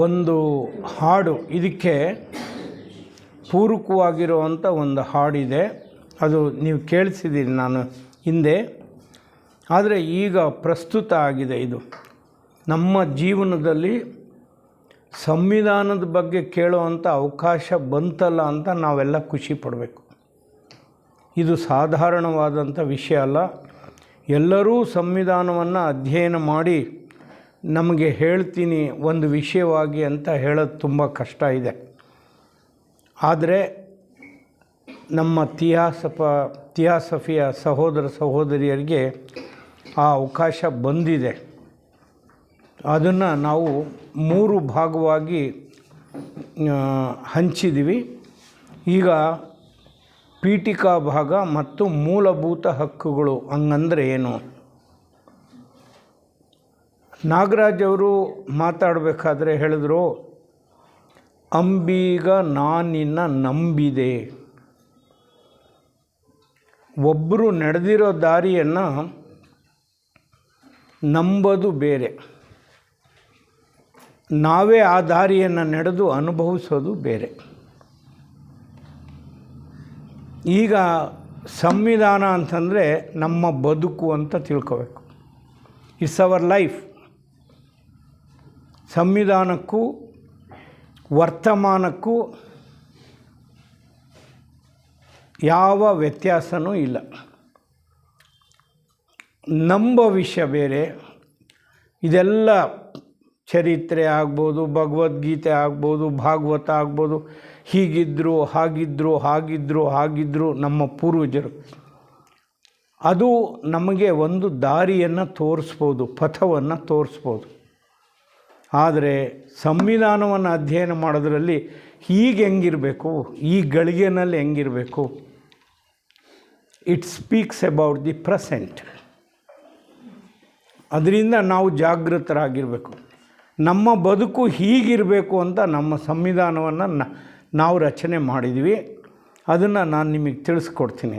ಒಂದು ಹಾಡು ಇದಕ್ಕೆ ಪೂರಕವಾಗಿರುವಂಥ ಒಂದು ಹಾಡಿದೆ. ಅದು ನೀವು ಕೇಳಿಸಿದ್ದೀರಿ ನಾನು ಹಿಂದೆ, ಆದರೆ ಈಗ ಪ್ರಸ್ತುತ ಆಗಿದೆ. ಇದು ನಮ್ಮ ಜೀವನದಲ್ಲಿ ಸಂವಿಧಾನದ ಬಗ್ಗೆ ಕೇಳುವಂಥ ಅವಕಾಶ ಬಂತಲ್ಲ ಅಂತ ನಾವೆಲ್ಲ ಖುಷಿ ಪಡಬೇಕು. ಇದು ಸಾಧಾರಣವಾದಂಥ ವಿಷಯ ಅಲ್ಲ. ಎಲ್ಲರೂ ಸಂವಿಧಾನವನ್ನು ಅಧ್ಯಯನ ಮಾಡಿ ನಮಗೆ ಹೇಳ್ತೀನಿ ಒಂದು ವಿಷಯವಾಗಿ ಅಂತ ಹೇಳೋದು ತುಂಬ ಕಷ್ಟ ಇದೆ. ಆದರೆ ನಮ್ಮ ಥಿಯಾಸಫಿಯ ಸಹೋದರ ಸಹೋದರಿಯರಿಗೆ ಆ ಅವಕಾಶ ಬಂದಿದೆ. ಅದನ್ನು ನಾವು 3 ಭಾಗವಾಗಿ ಹಂಚಿದ್ದೀವಿ. ಈಗ ಪೀಠಿಕಾ ಭಾಗ ಮತ್ತು ಮೂಲಭೂತ ಹಕ್ಕುಗಳು ಹಂಗಂದರೆ ಏನು. ನಾಗರಾಜ್ ಅವರು ಮಾತಾಡಬೇಕಾದ್ರೆ ಹೇಳಿದ್ರು, ಅಂಬೀಗ ನಾನಿನ್ನ ನಂಬಿದೆ. ಒಬ್ಬರು ನಡೆದಿರೋ ದಾರಿಯನ್ನು ನಂಬೋದು ಬೇರೆ, ನಾವೇ ಆ ದಾರಿಯನ್ನು ನಡೆದು ಅನುಭವಿಸೋದು ಬೇರೆ. ಈಗ ಸಂವಿಧಾನ ಅಂತಂದರೆ ನಮ್ಮ ಬದುಕು ಅಂತ ತಿಳ್ಕೋಬೇಕು. It's our life. ಸಂವಿಧಾನಕ್ಕೂ ವರ್ತಮಾನಕ್ಕೂ ಯಾವ ವ್ಯತ್ಯಾಸವೂ ಇಲ್ಲ. ನಂಬೋ ವಿಷಯ ಬೇರೆ. ಇದೆಲ್ಲ ಚರಿತ್ರೆ ಆಗ್ಬೋದು, ಭಗವದ್ಗೀತೆ ಆಗ್ಬೋದು, ಭಾಗವತ ಆಗ್ಬೋದು. ಹೀಗಿದ್ದರು ಹಾಗಿದ್ದರು ನಮ್ಮ ಪೂರ್ವಜರು. ಅದು ನಮಗೆ ಒಂದು ದಾರಿಯನ್ನು ತೋರಿಸ್ಬೋದು, ಪಥವನ್ನು ತೋರಿಸ್ಬೋದು. ಆದರೆ ಸಂವಿಧಾನವನ್ನು ಅಧ್ಯಯನ ಮಾಡೋದ್ರಲ್ಲಿ ಹೀಗೆ ಹೆಂಗಿರಬೇಕು, ಈ ಗಳಿಗೆನಲ್ಲಿ ಹೆಂಗಿರಬೇಕು, it speaks about the present. ಅದರಿಂದ ನಾವು ಜಾಗೃತರಾಗಿರಬೇಕು. ನಮ್ಮ ಬದುಕು ಹೀಗಿರಬೇಕು ಅಂತ ನಮ್ಮ ಸಂವಿಧಾನವನ್ನು ನಾವು ರಚನೆ ಮಾಡಿದ್ವಿ. ಅದನ್ನು ನಾನು ನಿಮಗೆ ತಿಳಿಸ್ಕೊಡ್ತೀನಿ.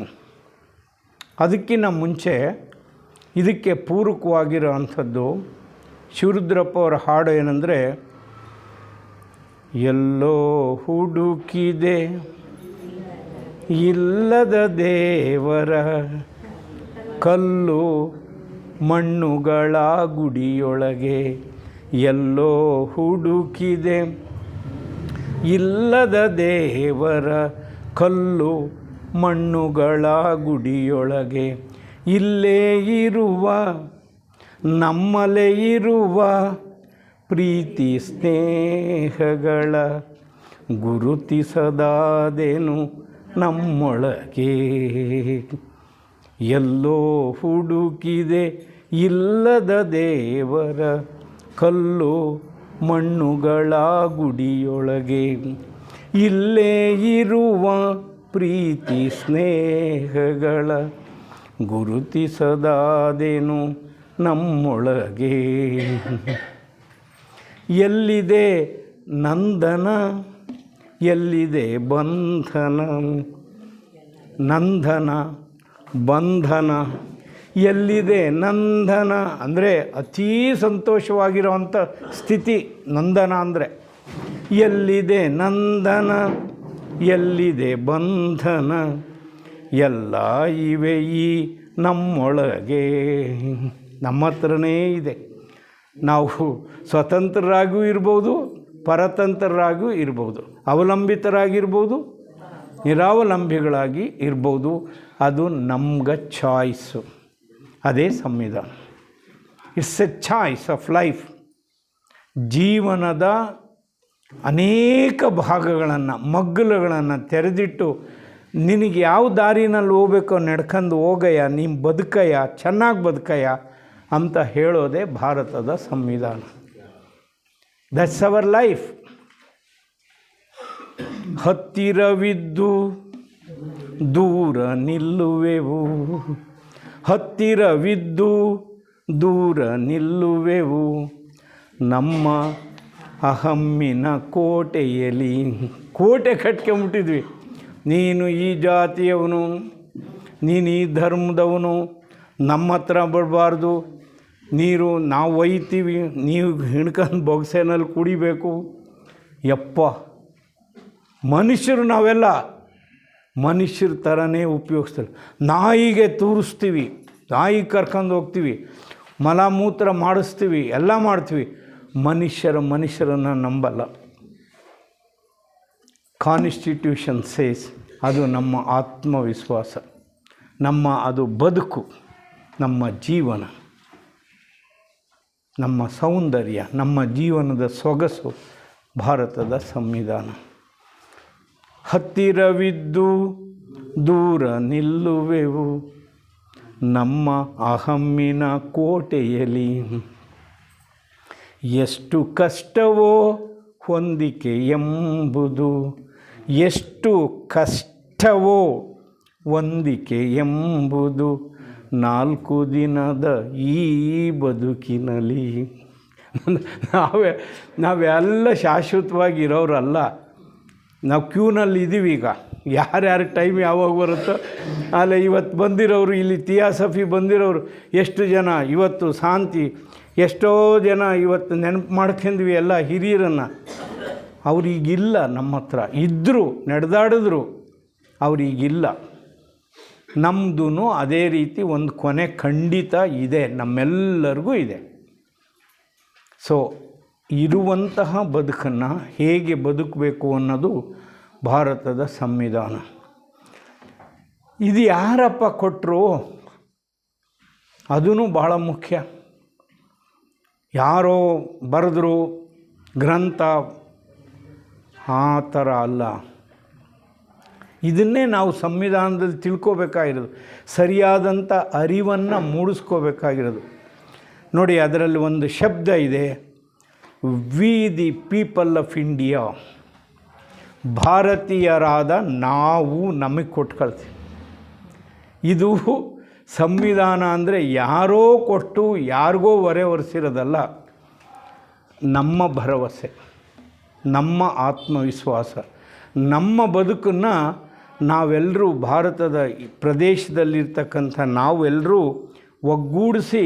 ಅದಕ್ಕಿಂತ ಮುಂಚೆ ಇದಕ್ಕೆ ಪೂರಕವಾಗಿರೋ ಅಂಥದ್ದು ಶಿವರುದ್ರಪ್ಪ ಅವರ ಹಾಡು ಏನಂದರೆ, ಎಲ್ಲೋ ಹುಡುಕಿದೆ ಇಲ್ಲದ ದೇವರ ಕಲ್ಲು ಮಣ್ಣುಗಳ ಗುಡಿಯೊಳಗೆ. ಎಲ್ಲೋ ಹುಡುಕಿದೆ ಇಲ್ಲದ ದೇವರ ಕಲ್ಲು ಮಣ್ಣುಗಳ ಗುಡಿಯೊಳಗೆ. ಇಲ್ಲೇ ಇರುವ ನಮ್ಮಲ್ಲೇ ಇರುವ ಪ್ರೀತಿ ಸ್ನೇಹಗಳ ಗುರುತಿಸದಾದೇನು ನಮ್ಮೊಳಗೆ. ಎಲ್ಲೋ ಹುಡುಕಿದೆ ಇಲ್ಲದ ದೇವರ ಕಲ್ಲು ಮಣ್ಣುಗಳ ಗುಡಿಯೊಳಗೆ. ಇಲ್ಲೇ ಇರುವ ಪ್ರೀತಿ ಸ್ನೇಹಗಳ ಗುರುತಿಸದಾದೇನು ನಮ್ಮೊಳಗೆ. ಎಲ್ಲಿದೆ ನಂದನ ಎಲ್ಲಿದೆ ಬಂಧನ, ನಂದನ ಬಂಧನ. ಎಲ್ಲಿದೆ ನಂದನ ಅಂದರೆ ಅತೀ ಸಂತೋಷವಾಗಿರೋವಂಥ ಸ್ಥಿತಿ ನಂದನ ಅಂದರೆ. ಎಲ್ಲಿದೆ ನಂದನ ಎಲ್ಲಿದೆ ಬಂಧನ, ಎಲ್ಲ ಇವೆ ಈ ನಮ್ಮೊಳಗೆ. ನಮ್ಮ ಹತ್ರನೇ ಇದೆ. ನಾವು ಸ್ವತಂತ್ರರಾಗೂ ಇರ್ಬೋದು, ಪರತಂತ್ರರಾಗೂ ಇರ್ಬೋದು, ಅವಲಂಬಿತರಾಗಿರ್ಬೋದು, ನಿರಾವಲಂಬಿಗಳಾಗಿ ಇರ್ಬೋದು. ಅದು ನಮ್ಗೆ ಚಾಯ್ಸು. ಅದೇ ಸಂವಿಧಾನ. It's A choice of life. ಜೀವನದ ಅನೇಕ ಭಾಗಗಳನ್ನು, ಮಗ್ಗಲುಗಳನ್ನು ತೆರೆದಿಟ್ಟು ನಿನಗೆ ಯಾವ ದಾರಿನಲ್ಲಿ ಹೋಗ್ಬೇಕೋ ನಡ್ಕೊಂಡು ಹೋಗಯ್ಯ, ನೀನು ಬದುಕಯ್ಯ, ಚೆನ್ನಾಗಿ ಬದುಕಯ್ಯ ಅಂತ ಹೇಳೋದೇ ಭಾರತದ ಸಂವಿಧಾನ. That's our life. ಹತ್ತಿರವಿದ್ದು ದೂರ ನಿಲ್ಲುವೆವು, ಹತ್ತಿರವಿದ್ದು ದೂರ ನಿಲ್ಲುವೆವು, ನಮ್ಮ ಅಹಮ್ಮಿನ ಕೋಟೆಯಲ್ಲಿ. ಕೋಟೆ ಕಟ್ಕೊಂಬಿಟ್ಟಿದ್ವಿ. ನೀನು ಈ ಜಾತಿಯವನು, ನೀನು ಈ ಧರ್ಮದವನು, ನಮ್ಮ ಹತ್ರ ಬರಬಾರ್ದು, ನೀರು ನಾವು ಒಯ್ತೀವಿ, ನೀವು ಹಿಡ್ಕೊಂಡು ಬೊಗಸೆನಲ್ಲಿ ಕುಡಿಬೇಕು. ಯಪ್ಪ, ಮನುಷ್ಯರು ನಾವೆಲ್ಲ ಮನುಷ್ಯರ ಥರನೇ ಉಪಯೋಗಿಸ್ತಾರೆ. ನಾಯಿಗೆ ತೂರಿಸ್ತೀವಿ, ನಾಯಿಗೆ ಕರ್ಕೊಂಡು ಹೋಗ್ತೀವಿ, ಮಲಮೂತ್ರ ಮಾಡಿಸ್ತೀವಿ, ಎಲ್ಲ ಮಾಡ್ತೀವಿ. ಮನುಷ್ಯರನ್ನು ನಂಬಲ್ಲ. ಕಾನ್ಸ್ಟಿಟ್ಯೂಷನ್ ಸೇಸ್, ಅದು ನಮ್ಮ ಆತ್ಮವಿಶ್ವಾಸ, ಅದು ಬದುಕು, ನಮ್ಮ ಜೀವನ, ನಮ್ಮ ಸೌಂದರ್ಯ, ನಮ್ಮ ಜೀವನದ ಸೊಗಸು ಭಾರತದ ಸಂವಿಧಾನ. ಹತ್ತಿರವಿದ್ದು ದೂರ ನಿಲ್ಲುವೆವು ನಮ್ಮ ಅಹಮ್ಮಿನ ಕೋಟೆಯಲ್ಲಿ. ಎಷ್ಟು ಕಷ್ಟವೋ ಹೊಂದಿಕೆ ಎಂಬುದು, ಎಷ್ಟು ಕಷ್ಟವೋ ಹೊಂದಿಕೆ ಎಂಬುದು 4 ದಿನದ ಈ ಬದುಕಿನಲ್ಲಿ. ನಾವೆಲ್ಲ ಶಾಶ್ವತವಾಗಿರೋರಲ್ಲ. ನಾವು ಕ್ಯೂನಲ್ಲಿ ಇದ್ದೀವಿ. ಈಗ ಯಾರ್ಯಾರ ಟೈಮ್ ಯಾವಾಗ ಬರುತ್ತೋ ಅಲ್ಲ. ಇವತ್ತು ಬಂದಿರೋರು, ಇಲ್ಲಿ ಥಿಯಾಸಫಿ ಬಂದಿರೋರು ಎಷ್ಟು ಜನ ಇವತ್ತು ಶಾಂತಿ, ಎಷ್ಟೋ ಜನ ಇವತ್ತು ನೆನಪು ಮಾಡ್ಕೊಂಡ್ವಿ ಎಲ್ಲ ಹಿರಿಯರನ್ನು. ಅವ್ರಿಗಿಲ್ಲ, ನಮ್ಮ ಹತ್ರ ಇದ್ದರು, ನಡೆದಾಡಿದ್ರು, ಅವ್ರಿಗಿಲ್ಲ. ನಮ್ಮದು ಅದೇ ರೀತಿ ಒಂದು ಕೊನೆ ಖಂಡಿತ ಇದೆ, ನಮ್ಮೆಲ್ಲರಿಗೂ ಇದೆ. ಸೊ ಇರುವಂತಹ ಬದುಕನ್ನು ಹೇಗೆ ಬದುಕಬೇಕು ಅನ್ನೋದು ಭಾರತದ ಸಂವಿಧಾನ. ಇದು ಯಾರಪ್ಪ ಕೊಟ್ಟರು? ಅದೂ ಭಾಳ ಮುಖ್ಯ. ಯಾರೋ ಬರೆದ್ರು ಗ್ರಂಥ, ಆ ಥರ ಅಲ್ಲ. ಇದನ್ನೇ ನಾವು ಸಂವಿಧಾನದಲ್ಲಿ ತಿಳ್ಕೋಬೇಕಾಗಿರೋದು, ಸರಿಯಾದಂಥ ಅರಿವನ್ನು ಮೂಡಿಸ್ಕೋಬೇಕಾಗಿರೋದು. ನೋಡಿ, ಅದರಲ್ಲಿ ಒಂದು ಶಬ್ದ ಇದೆ, we the people of India. ಭಾರತೀಯರಾದ ನಾವು ನಮಗೆ ಕೊಟ್ಕೊಳ್ತೀವಿ. ಇದು ಸಂವಿಧಾನ ಅಂದರೆ ಯಾರೋ ಕೊಟ್ಟು ಯಾರಿಗೋ ಹೊರೆ ಹೊರಿಸಿರೋದಲ್ಲ. ನಮ್ಮ ಭರವಸೆ, ನಮ್ಮ ಆತ್ಮವಿಶ್ವಾಸ, ನಮ್ಮ ಬದುಕನ್ನು ನಾವೆಲ್ಲರೂ ಭಾರತದ ಪ್ರದೇಶದಲ್ಲಿರ್ತಕ್ಕಂಥ ನಾವೆಲ್ಲರೂ ಒಗ್ಗೂಡಿಸಿ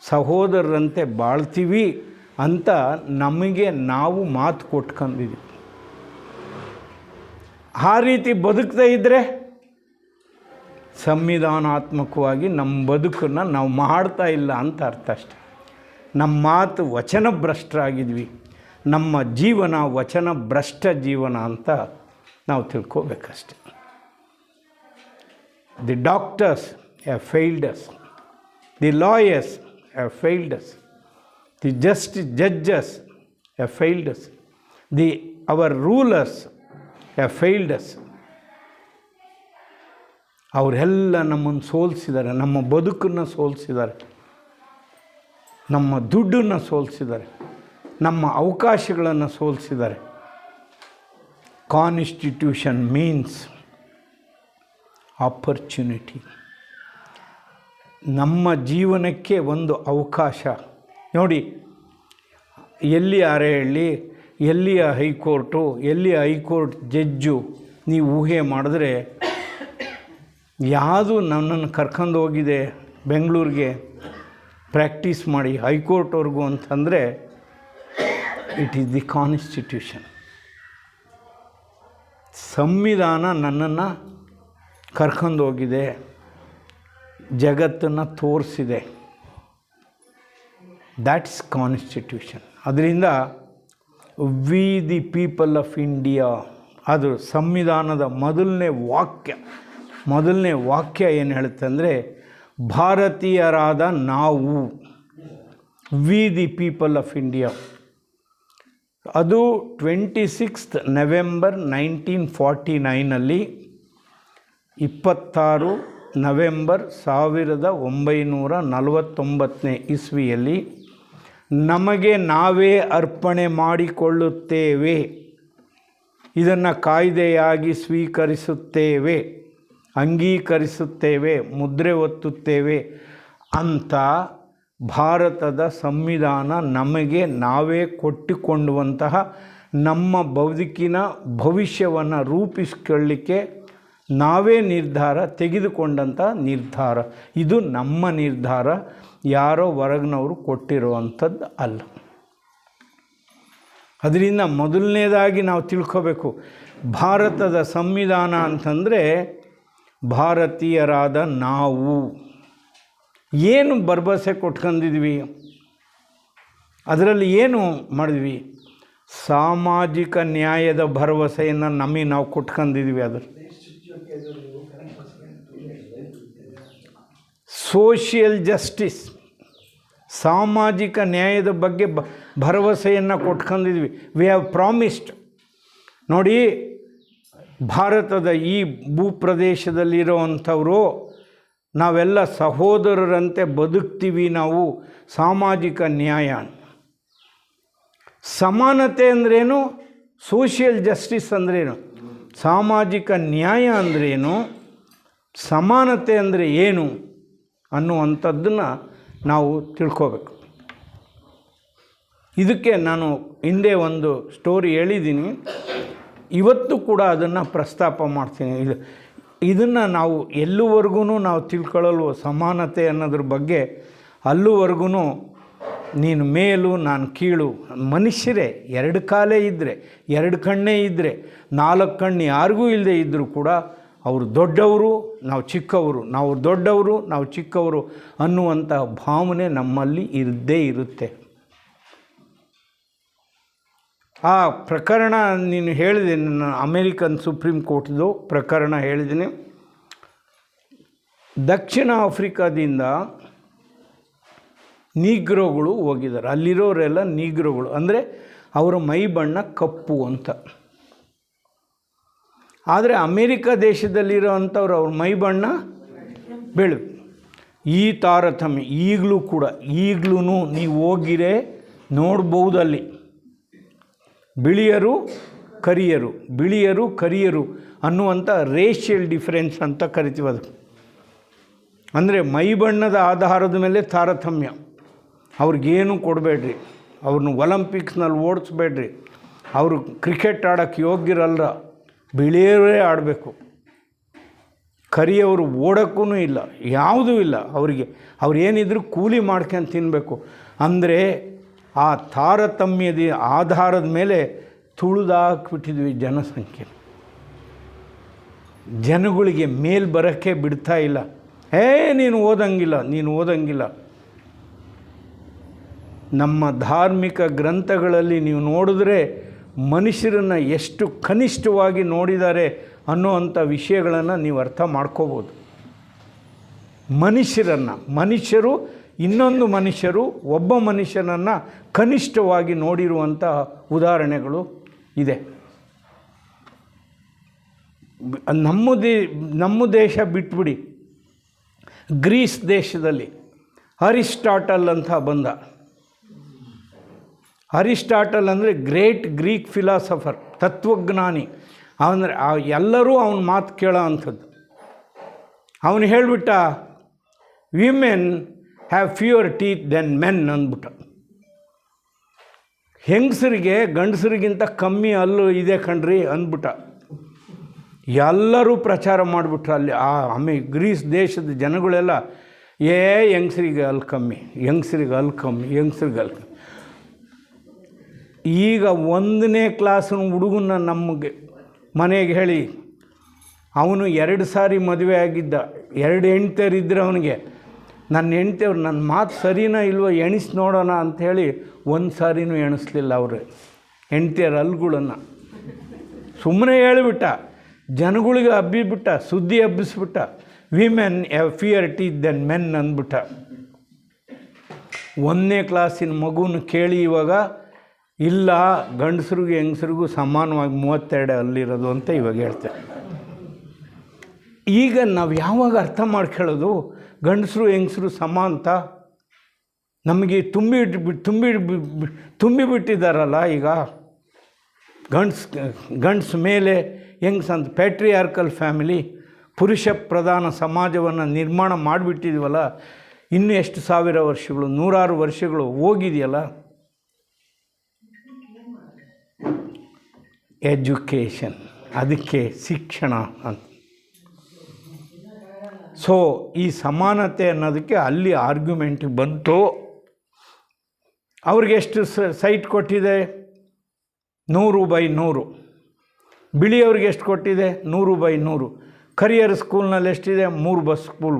ಸಹೋದರರಂತೆ ಬಾಳ್ತೀವಿ ಅಂತ ನಮಗೆ ನಾವು ಮಾತು ಕೊಟ್ಕೊಂಡಿದ್ದೀವಿ. ಆ ರೀತಿ ಬದುಕ್ತಾ ಇದ್ದರೆ ಸಂವಿಧಾನಾತ್ಮಕವಾಗಿ ನಮ್ಮ ಬದುಕನ್ನು ನಾವು ಮಾಡ್ತಾ ಇಲ್ಲ ಅಂತ ಅರ್ಥ ಅಷ್ಟೆ. ನಮ್ಮ ಮಾತು ವಚನ ಭ್ರಷ್ಟರಾಗಿದ್ವಿ, ನಮ್ಮ ಜೀವನ ವಚನ ಭ್ರಷ್ಟ ಜೀವನ ಅಂತ ನಾವು ತಿಳ್ಕೋಬೇಕಷ್ಟೆ. The doctors have failed us, the lawyers have failed us, the judges have failed us, our rulers have failed us. ಅವರೆಲ್ಲ ನಮ್ಮನ್ನು ಸೋಲಿಸಿದ್ದಾರೆ, ನಮ್ಮ ಬದುಕನ್ನು ಸೋಲಿಸಿದ್ದಾರೆ, ನಮ್ಮ ದುಡ್ಡನ್ನು ಸೋಲಿಸಿದ್ದಾರೆ, ನಮ್ಮ ಅವಕಾಶಗಳನ್ನು ಸೋಲಿಸಿದ್ದಾರೆ. Constitution means opportunity. ನಮ್ಮ ಜೀವನಕ್ಕೆ ಒಂದು ಅವಕಾಶ. ನೋಡಿ, ಎಲ್ಲಿ ಹೇಳಿ, ಎಲ್ಲಿಯ ಹೈಕೋರ್ಟು, ಎಲ್ಲಿಯ ಹೈಕೋರ್ಟ್ ಜಡ್ಜು ನೀವು ಊಹೆ ಮಾಡಿದ್ರೆ, ಯಾವುದು ನನ್ನನ್ನು ಕರ್ಕೊಂಡು ಹೋಗಿದೆ ಬೆಂಗಳೂರಿಗೆ ಪ್ರಾಕ್ಟೀಸ್ ಮಾಡಿ ಹೈಕೋರ್ಟ್ವರೆಗೂ ಅಂತಂದರೆ ಇಟ್ ಈಸ್ ದಿ ಕಾನ್ಸ್ಟಿಟ್ಯೂಷನ್. ಸಂವಿಧಾನ ನನ್ನನ್ನು ಕರ್ಕೊಂಡು ಹೋಗಿದೆ, ಜಗತ್ತನ್ನು ತೋರಿಸಿದೆ. That's constitution. ಅದರಿಂದ we the people of India, ಅದು ಸಂವಿಧಾನದ ಮೊದಲನೇ ವಾಕ್ಯ ಏನು ಹೇಳುತ್ತೆ ಅಂದರೆ, ಭಾರತೀಯರಾದ ನಾವು, we the people of India. ಅದು 26 ನವೆಂಬರ್ 1949 26 ನವೆಂಬರ್ 1949 ಇಸ್ವಿಯಲ್ಲಿ ನಮಗೆ ನಾವೇ ಅರ್ಪಣೆ ಮಾಡಿಕೊಳ್ಳುತ್ತೇವೆ, ಇದನ್ನು ಕಾಯ್ದೆಯಾಗಿ ಸ್ವೀಕರಿಸುತ್ತೇವೆ, ಅಂಗೀಕರಿಸುತ್ತೇವೆ, ಮುದ್ರೆ ಒತ್ತುತ್ತೇವೆ ಅಂತ ಭಾರತದ ಸಂವಿಧಾನ ನಮಗೆ ನಾವೇ ಕೊಟ್ಟಿಕೊಂಡುವಂತಹ ನಮ್ಮ ಬದುಕಿನ ಭವಿಷ್ಯವನ್ನು ರೂಪಿಸಿಕೊಳ್ಳಲಿಕ್ಕೆ ನಾವೇ ತೆಗೆದುಕೊಂಡಂಥ ನಿರ್ಧಾರ. ಇದು ನಮ್ಮ ನಿರ್ಧಾರ, ಯಾರೋ ಹೊರಗಿನವರು ಕೊಟ್ಟಿರುವಂಥದ್ದು ಅಲ್ಲ. ಅದರಿಂದ ಮೊದಲನೇದಾಗಿ ನಾವು ತಿಳ್ಕೋಬೇಕು, ಭಾರತದ ಸಂವಿಧಾನ ಅಂತಂದರೆ ಭಾರತೀಯರಾದ ನಾವು ಏನು ಭರವಸೆ ಕೊಟ್ಕೊಂಡಿದ್ವಿ, ಅದರಲ್ಲಿ ಏನು ಮಾಡಿದ್ವಿ, ಸಾಮಾಜಿಕ ನ್ಯಾಯದ ಭರವಸೆಯನ್ನು ನಮಗೆ ನಾವು ಕೊಟ್ಕೊಂಡಿದ್ವಿ. ಅದ್ರ ಸೋಷಿಯಲ್ ಜಸ್ಟಿಸ್, ಸಾಮಾಜಿಕ ನ್ಯಾಯದ ಬಗ್ಗೆ ಭರವಸೆಯನ್ನು ಕೊಟ್ಕೊಂಡಿದ್ವಿ. We have promised. ನೋಡಿ, ಭಾರತದ ಈ ಭೂಪ್ರದೇಶದಲ್ಲಿರೋವಂಥವರು ನಾವೆಲ್ಲ ಸಹೋದರರಂತೆ ಬದುಕ್ತೀವಿ. ನಾವು ಸಾಮಾಜಿಕ ನ್ಯಾಯ, ಸಮಾನತೆ ಅಂದ್ರೇನು, ಸೋಷಿಯಲ್ ಜಸ್ಟಿಸ್ ಅಂದ್ರೇನು, ಸಾಮಾಜಿಕ ನ್ಯಾಯ ಅಂದ್ರೇನು, ಸಮಾನತೆ ಅಂದರೆ ಏನು ಅನ್ನುವಂಥದ್ದನ್ನು ನಾವು ತಿಳ್ಕೋಬೇಕು. ಇದಕ್ಕೆ ನಾನು ಹಿಂದೆ ಒಂದು ಸ್ಟೋರಿ ಹೇಳಿದ್ದೀನಿ, ಇವತ್ತು ಕೂಡ ಅದನ್ನು ಪ್ರಸ್ತಾಪ ಮಾಡ್ತೀನಿ. ಇದನ್ನು ನಾವು ಎಲ್ಲಿವರೆಗೂ ನಾವು ತಿಳ್ಕೊಳ್ಳಲ್ವೋ ಸಮಾನತೆ ಅನ್ನೋದ್ರ ಬಗ್ಗೆ, ಅಲ್ಲಿವರೆಗೂ ನೀನು ಮೇಲು ನಾನು ಕೀಳು. ಮನುಷ್ಯರೇ, ಎರಡು ಕಾಲೇ ಇದ್ದರೆ, ಎರಡು ಕಣ್ಣೇ ಇದ್ದರೆ, ನಾಲ್ಕು ಕಣ್ಣು ಯಾರಿಗೂ ಇಲ್ಲದೆ ಇದ್ದರೂ ಕೂಡ ಅವರು ದೊಡ್ಡವರು, ನಾವು ಚಿಕ್ಕವರು, ನಾವು ದೊಡ್ಡವರು, ನಾವು ಚಿಕ್ಕವರು ಅನ್ನುವಂಥ ಭಾವನೆ ನಮ್ಮಲ್ಲಿ ಇದ್ದೇ ಇರುತ್ತೆ. ಆ ಪ್ರಕರಣ ನೀನು ಹೇಳಿದೆ, ನನ್ನ ಅಮೇರಿಕನ್ ಸುಪ್ರೀಂ ಕೋರ್ಟ್ದು ಪ್ರಕರಣ ಹೇಳಿದ್ದೀನಿ. ದಕ್ಷಿಣ ಆಫ್ರಿಕಾದಿಂದ ನೀಗ್ರೋಗಳು ಹೋಗಿದ್ದಾರೆ. ಅಲ್ಲಿರೋರೆಲ್ಲ ನೀಗ್ರೋಗಳು, ಅಂದರೆ ಅವರ ಮೈ ಬಣ್ಣ ಕಪ್ಪು ಅಂತ. ಆದರೆ ಅಮೇರಿಕ ದೇಶದಲ್ಲಿರೋ ಅಂಥವ್ರು ಅವ್ರ ಮೈ ಬಣ್ಣ ಬೆಳಕು. ಈ ತಾರತಮ್ಯ ಈಗಲೂ ಕೂಡ, ಈಗಲೂ ನೀವು ಹೋಗಿರೇ ನೋಡ್ಬೋದು. ಅಲ್ಲಿ ಬಿಳಿಯರು ಕರಿಯರು, ಬಿಳಿಯರು ಕರಿಯರು ಅನ್ನುವಂಥ ರೇಷಿಯಲ್ ಡಿಫರೆನ್ಸ್ ಅಂತ ಕರಿತೀವಿ. ಅದು ಅಂದರೆ ಮೈ ಬಣ್ಣದ ಆಧಾರದ ಮೇಲೆ ತಾರತಮ್ಯ. ಅವ್ರಿಗೇನು ಕೊಡಬೇಡ್ರಿ, ಅವ್ರನ್ನ ಒಲಿಂಪಿಕ್ಸ್ನಲ್ಲಿ ಓಡಿಸ್ಬೇಡ್ರಿ, ಅವರು ಕ್ರಿಕೆಟ್ ಆಡೋಕ್ಕೆ ಯೋಗ್ಯರಲ್ಲ, ಬಿಳಿಯವರೇ ಆಡಬೇಕು, ಕರಿಯವರು ಓಡೋಕ್ಕೂ ಇಲ್ಲ, ಯಾವುದೂ ಇಲ್ಲ ಅವರಿಗೆ. ಅವ್ರು ಏನಿದ್ರು ಕೂಲಿ ಮಾಡ್ಕೊಂಡು ತಿನ್ನಬೇಕು. ಅಂದರೆ ಆ ತಾರತಮ್ಯದ ಆಧಾರದ ಮೇಲೆ ತುಳಿದಾಕ್ಬಿಟ್ಟಿದ್ವಿ ಜನಸಂಖ್ಯೆ. ಜನಗಳಿಗೆ ಮೇಲ್ ಬರೋಕ್ಕೆ ಬಿಡ್ತಾ ಇಲ್ಲ. ನೀನು ಓದಂಗಿಲ್ಲ, ನೀನು ಓದಂಗಿಲ್ಲ. ನಮ್ಮ ಧಾರ್ಮಿಕ ಗ್ರಂಥಗಳಲ್ಲಿ ನೀವು ನೋಡಿದ್ರೆ ಮನುಷ್ಯರನ್ನು ಎಷ್ಟು ಕನಿಷ್ಠವಾಗಿ ನೋಡಿದ್ದಾರೆ ಅನ್ನೋವಂಥ ವಿಷಯಗಳನ್ನು ನೀವು ಅರ್ಥ ಮಾಡ್ಕೋಬೋದು. ಮನುಷ್ಯರು ಇನ್ನೊಂದು ಮನುಷ್ಯರು ಒಬ್ಬ ಮನುಷ್ಯನನ್ನು ಕನಿಷ್ಠವಾಗಿ ನೋಡಿರುವಂಥ ಉದಾಹರಣೆಗಳು ಇದೆ. ನಮ್ಮ ದೇಶ ಬಿಟ್ಬಿಡಿ, ಗ್ರೀಸ್ ದೇಶದಲ್ಲಿ ಅರಿಸ್ಟಾಟಲ್ ಅಂತ ಬಂದ. ಅರಿಸ್ಟಾಟಲ್ ಅಂದರೆ ಗ್ರೇಟ್ ಗ್ರೀಕ್ ಫಿಲಾಸಫರ್, ತತ್ವಜ್ಞಾನಿ. ಅಂದರೆ ಎಲ್ಲರೂ ಅವನ ಮಾತು ಕೇಳೋ ಅಂಥದ್ದು. ಅವನು ಹೇಳಿಬಿಟ್ಟ, women have fewer teeth than men ಅಂದ್ಬಿಟ್ಟ. ಹೆಂಗಸರಿಗೆ ಗಂಡಸರಿಗಿಂತ ಕಮ್ಮಿ ಹಲ್ಲು ಇದೆ ಕಣ್ರಿ ಅಂದ್ಬಿಟ್ಟ. ಎಲ್ಲರೂ ಪ್ರಚಾರ ಮಾಡಿಬಿಟ್ರು ಅಲ್ಲಿ. ಗ್ರೀಸ್ ದೇಶದ ಜನಗಳೆಲ್ಲ ಹೆಂಗಸರಿಗೆ ಹಲ್ಲು ಕಮ್ಮಿ, ಹೆಂಗಸರಿಗೆ ಹಲ್ಲು ಕಮ್ಮಿ, ಹೆಂಗಸರಿಗೆ ಹಲ್ಲು ಕಮ್ಮಿ. ಈಗ 1ನೇ ಕ್ಲಾಸಿನ ಹುಡುಗನ ನಮಗೆ ಮನೆಗೆ ಹೇಳಿ, ಅವನು 2 ಸಾರಿ ಮದುವೆ ಆಗಿದ್ದ, 2 ಹೆಂಡ್ತಿಯರಿದ್ದರೆ ಅವನಿಗೆ. ನನ್ನ ಹೆಂಡ್ತಿಯವ್ರು ನನ್ನ ಮಾತು ಸರಿನಾ ಇಲ್ವೋ ಎಣಿಸಿ ನೋಡೋಣ ಅಂಥೇಳಿ 1 ಸಾರಿನೂ ಎಣಿಸ್ಲಿಲ್ಲ ಅವರು ಹೆಂಡ್ತಿಯರ ಹಲ್ಗಳನ್ನು. ಸುಮ್ಮನೆ ಹೇಳಿಬಿಟ್ಟ, ಜನಗಳಿಗೆ ಹಬ್ಬಿಬಿಟ್ಟ, ಸುದ್ದಿ ಹಬ್ಬಿಸ್ಬಿಟ್ಟ. Women have fewer teeth than men ಅಂದ್ಬಿಟ್ಟ. 1ನೇ ಕ್ಲಾಸಿನ ಮಗುನ ಕೇಳಿ ಇವಾಗ, ಇಲ್ಲ ಗಂಡಸರಿಗೂ ಹೆಂಗಸರಿಗೂ ಸಮಾನವಾಗಿ 32 ಅಲ್ಲಿರೋದು ಅಂತ ಇವಾಗ ಹೇಳ್ತಾರೆ. ಈಗ ನಾವು ಯಾವಾಗ ಅರ್ಥ ಮಾಡ್ಕೊಳ್ಳೋದು ಗಂಡಸರು ಹೆಂಗಸರು ಸಮ ಅಂತ? ನಮಗೆ ತುಂಬಿಬಿಟ್ಟಿದ್ದಾರಲ್ಲ ಈಗ. ಗಂಡ್ಸ್ ಮೇಲೆ ಹೆಂಗಸಂತ ಪ್ಯಾಟ್ರಿಯಾರ್ಕಲ್ ಫ್ಯಾಮಿಲಿ, ಪುರುಷ ಪ್ರಧಾನ ಸಮಾಜವನ್ನು ನಿರ್ಮಾಣ ಮಾಡಿಬಿಟ್ಟಿದ್ವಲ್ಲ. ಇನ್ನೂ ಎಷ್ಟು ಸಾವಿರ ವರ್ಷಗಳು, 100 ವರ್ಷಗಳು ಹೋಗಿದೆಯಲ್ಲ. ಎಜುಕೇಷನ್, ಅದಕ್ಕೆ ಶಿಕ್ಷಣ ಅಂತ. ಸೊ ಈ ಸಮಾನತೆ ಅನ್ನೋದಕ್ಕೆ ಅಲ್ಲಿ ಆರ್ಗ್ಯುಮೆಂಟ್ ಬಂತು. ಅವ್ರಿಗೆಷ್ಟು ಸೈಟ್ ಕೊಟ್ಟಿದೆ? 100/100. ಬಿಳಿಯವ್ರಿಗೆ ಎಷ್ಟು ಕೊಟ್ಟಿದೆ? 100/100. ಕರಿಯರ್ ಸ್ಕೂಲ್ನಲ್ಲಿ ಎಷ್ಟಿದೆ? 3 ಬಸ್ ಸ್ಕೂಲ್.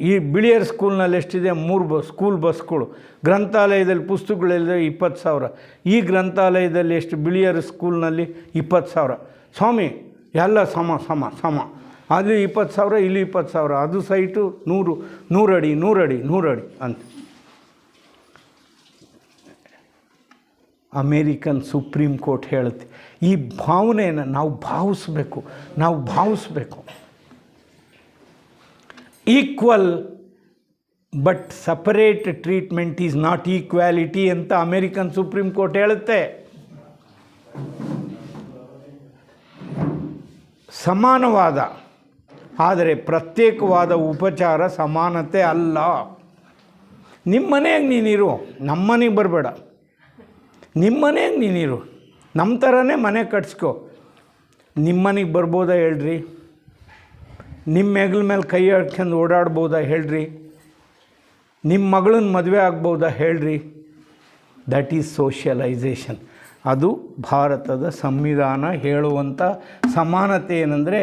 ಈ ಬಿಳಿಯರ್ ಸ್ಕೂಲ್ನಲ್ಲಿ ಎಷ್ಟಿದೆ? 3 ಸ್ಕೂಲ್ ಬಸ್ಗಳು. ಗ್ರಂಥಾಲಯದಲ್ಲಿ ಪುಸ್ತಕಗಳಿದೆ 20,000. ಈ ಗ್ರಂಥಾಲಯದಲ್ಲಿ ಎಷ್ಟು? ಬಿಳಿಯರ್ ಸ್ಕೂಲ್ನಲ್ಲಿ 20,000. ಸ್ವಾಮಿ ಎಲ್ಲ ಸಮ ಸಮ ಸಮ. ಅಲ್ಲಿ 20,000, ಇಲ್ಲಿ 20,000. ಅದು ಸೈಟು 100 ಅಡಿ 100 ಅಡಿ ಅಂತ. ಅಮೇರಿಕನ್ ಸುಪ್ರೀಂ ಕೋರ್ಟ್ ಹೇಳುತ್ತೆ. ಈ ಭಾವನೆಯನ್ನು ನಾವು ಭಾವಿಸ್ಬೇಕು. Equal but separate treatment is not equality ಅಂತ ಅಮೇರಿಕನ್ ಸುಪ್ರೀಂ ಕೋರ್ಟ್ ಹೇಳುತ್ತೆ. ಸಮಾನವಾದ ಆದರೆ ಪ್ರತ್ಯೇಕವಾದ ಉಪಚಾರ ಸಮಾನತೆ ಅಲ್ಲ. ನಿಮ್ಮ ಮನೆಯಾಗ ನೀನಿರು, ನಮ್ಮ ಮನೆಗೆ ಬರಬೇಡ. ನಿಮ್ಮ ಮನೆಯಾಗ ನೀನಿರು, ನಮ್ಮ ಥರನೇ ಮನೆ ಕಟ್ಸ್ಕೊ. ನಿಮ್ಮ ಮನೆಗೆ ಬರ್ಬೋದಾ ಹೇಳ್ರಿ? ನಿಮ್ಮ ಹೆಗಲ ಮೇಲೆ ಕೈ ಹಾಕ್ಕೊಂಡು ಓಡಾಡ್ಬೋದಾ ಹೇಳ್ರಿ? ನಿಮ್ಮ ಮಗಳನ್ನ ಮದುವೆ ಆಗ್ಬೋದಾ ಹೇಳ್ರಿ? That is socialisation. ಅದು ಭಾರತದ ಸಂವಿಧಾನ ಹೇಳುವಂಥ ಸಮಾನತೆ. ಏನಂದರೆ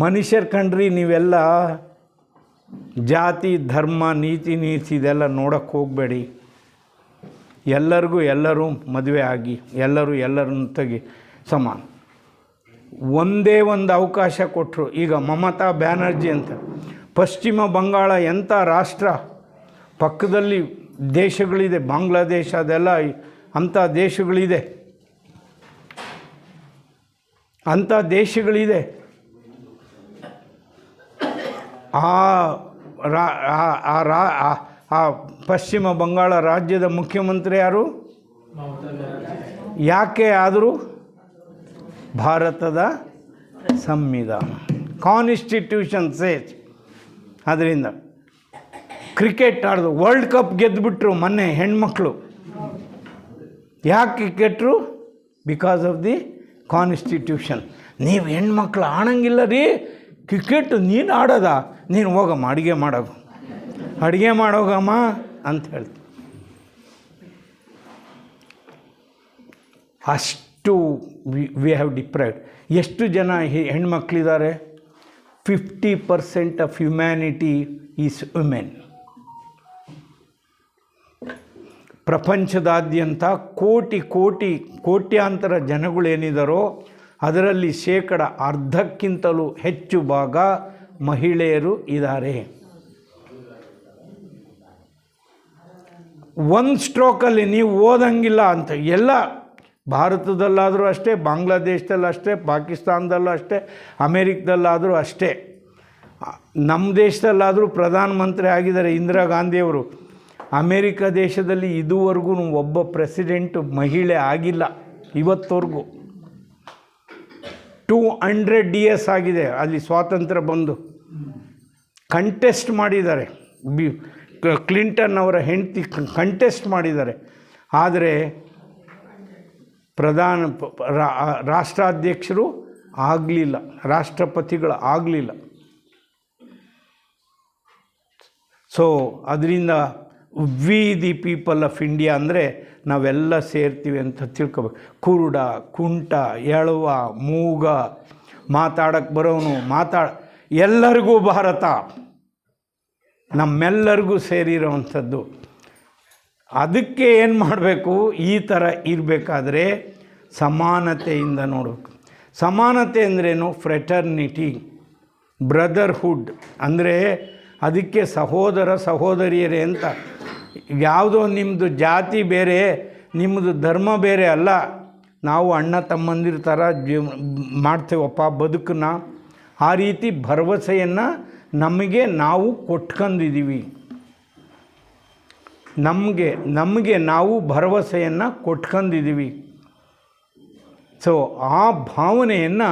ಮನುಷ್ಯರು ಕಂಡ್ರಿ ನೀವೆಲ್ಲ ಜಾತಿ ಧರ್ಮ ನೀತಿ ಇದೆಲ್ಲ ನೋಡೋಕ್ಕೆ ಹೋಗಬೇಡಿ. ಎಲ್ಲರೂ ಮದುವೆ ಆಗಿ ಎಲ್ಲರನ್ನು ತೆಗಿ ಸಮಾನ. ಒಂದೇ ಒಂದು ಅವಕಾಶ ಕೊಟ್ಟರು. ಈಗ ಮಮತಾ ಬ್ಯಾನರ್ಜಿ ಅಂತ ಪಶ್ಚಿಮ ಬಂಗಾಳ ಎಂಥ ರಾಷ್ಟ್ರ, ಪಕ್ಕದಲ್ಲಿ ದೇಶಗಳಿದೆ, ಬಾಂಗ್ಲಾದೇಶ ಅದೆಲ್ಲ ಅಂಥ ದೇಶಗಳಿದೆ. ಆ ಪಶ್ಚಿಮ ಬಂಗಾಳ ರಾಜ್ಯದ ಮುಖ್ಯಮಂತ್ರಿ ಯಾರು? ಯಾಕೆ ಆದರೂ? ಭಾರತದ ಸಂವಿಧಾನ, ಕಾನ್ಸ್ಟಿಟ್ಯೂಷನ್ ಸೇಸ್. ಅದರಿಂದ ಕ್ರಿಕೆಟ್ ಆಡೋದು, ವರ್ಲ್ಡ್ ಕಪ್ ಗೆದ್ದುಬಿಟ್ರು ಮೊನ್ನೆ ಹೆಣ್ಮಕ್ಳು. ಯಾಕೆ ಗೆಟ್ಟರು? Because of the constitution. ನೀವು ಹೆಣ್ಮಕ್ಳು ಆಡಂಗಿಲ್ಲ ರೀ ಕ್ರಿಕೆಟ್, ನೀನು ಆಡೋದ? ನೀನು ಹೋಗಮ್ಮ ಅಡುಗೆ ಮಾಡೋಗಮ್ಮ ಅಂತ ಹೇಳ್ತೀವಿ. ಅಷ್ಟು ವಿ ಹ್ಯಾವ್ ಡಿಪ್ರೈವ್ಡ್. ಎಷ್ಟು ಜನ ಹೆಣ್ಮಕ್ಳಿದ್ದಾರೆ? 50% ಆಫ್ ಹ್ಯುಮ್ಯಾನಿಟಿ ಈಸ್ ವುಮೆನ್. ಪ್ರಪಂಚದಾದ್ಯಂತ ಕೋಟ್ಯಾಂತರ ಜನಗಳೇನಿದ್ದಾರೋ ಅದರಲ್ಲಿ 10%ಕ್ಕಿಂತಲೂ ಹೆಚ್ಚು ಭಾಗ ಮಹಿಳೆಯರು ಇದ್ದಾರೆ. ಒಂದು ಸ್ಟ್ರೋಕಲ್ಲಿ ನೀವು ಓದಂಗಿಲ್ಲ ಅಂತ. ಎಲ್ಲ ಭಾರತದಲ್ಲಾದರೂ ಅಷ್ಟೇ, ಬಾಂಗ್ಲಾದೇಶದಲ್ಲೂ ಅಷ್ಟೇ, ಪಾಕಿಸ್ತಾನದಲ್ಲೂ ಅಷ್ಟೇ, ಅಮೇರಿಕದಲ್ಲಾದರೂ ಅಷ್ಟೇ. ನಮ್ಮ ದೇಶದಲ್ಲಾದರೂ ಪ್ರಧಾನಮಂತ್ರಿ ಆಗಿದ್ದಾರೆ ಇಂದಿರಾ ಗಾಂಧಿಯವರು. ಅಮೇರಿಕ ದೇಶದಲ್ಲಿ ಇದುವರೆಗೂ ಒಬ್ಬ ಪ್ರೆಸಿಡೆಂಟ್ ಮಹಿಳೆ ಆಗಿಲ್ಲ ಇವತ್ತವರೆಗೂ. 200 years ಆಗಿದೆ ಅಲ್ಲಿ ಸ್ವಾತಂತ್ರ್ಯ ಬಂದು. ಕಂಟೆಸ್ಟ್ ಮಾಡಿದ್ದಾರೆ, ಕ್ಲಿಂಟನ್ ಅವರ ಹೆಂಡತಿ ಕಂಟೆಸ್ಟ್ ಮಾಡಿದ್ದಾರೆ. ಆದರೆ ರಾಷ್ಟ್ರಾಧ್ಯಕ್ಷರು ಆಗಲಿಲ್ಲ, ರಾಷ್ಟ್ರಪತಿಗಳು ಆಗಲಿಲ್ಲ. ಸೊ ಅದರಿಂದ we the people of India ಅಂದರೆ ನಾವೆಲ್ಲ ಸೇರ್ತೀವಿ ಅಂತ ತಿಳ್ಕೊಬೇಕು. ಕುರುಡ, ಕುಂಟ, ಎಳುವ, ಮೂಗ, ಮಾತಾಡೋಕ್ಕೆ ಬರೋನು, ಎಲ್ಲರಿಗೂ ಭಾರತ, ನಮ್ಮೆಲ್ಲರಿಗೂ ಸೇರಿರೋವಂಥದ್ದು. ಅದಕ್ಕೆ ಏನು ಮಾಡಬೇಕು? ಈ ಥರ ಇರಬೇಕಾದ್ರೆ ಸಮಾನತೆಯಿಂದ ನೋಡಬೇಕು. ಸಮಾನತೆ ಅಂದ್ರೇನು? Fraternity, brotherhood. ಅಂದರೆ ಅದಕ್ಕೆ ಸಹೋದರ ಸಹೋದರಿಯರೇ ಅಂತ. ಯಾವುದೋ ನಿಮ್ಮದು ಜಾತಿ ಬೇರೆ, ನಿಮ್ಮದು ಧರ್ಮ ಬೇರೆ ಅಲ್ಲ. ನಾವು ಅಣ್ಣ ತಮ್ಮಂದಿರ ಥರ ಮಾಡ್ತೇವಪ್ಪ ಬದುಕನ್ನ. ಆ ರೀತಿ ಭರವಸೆಯನ್ನು ನಾವು ಕೊಟ್ಕೊಂಡಿದ್ದೀವಿ. ನಮಗೆ ನಾವು ಭರವಸೆಯನ್ನು ಕೊಟ್ಕೊಂಡಿದ್ದೀವಿ. ಸೊ ಆ ಭಾವನೆಯನ್ನು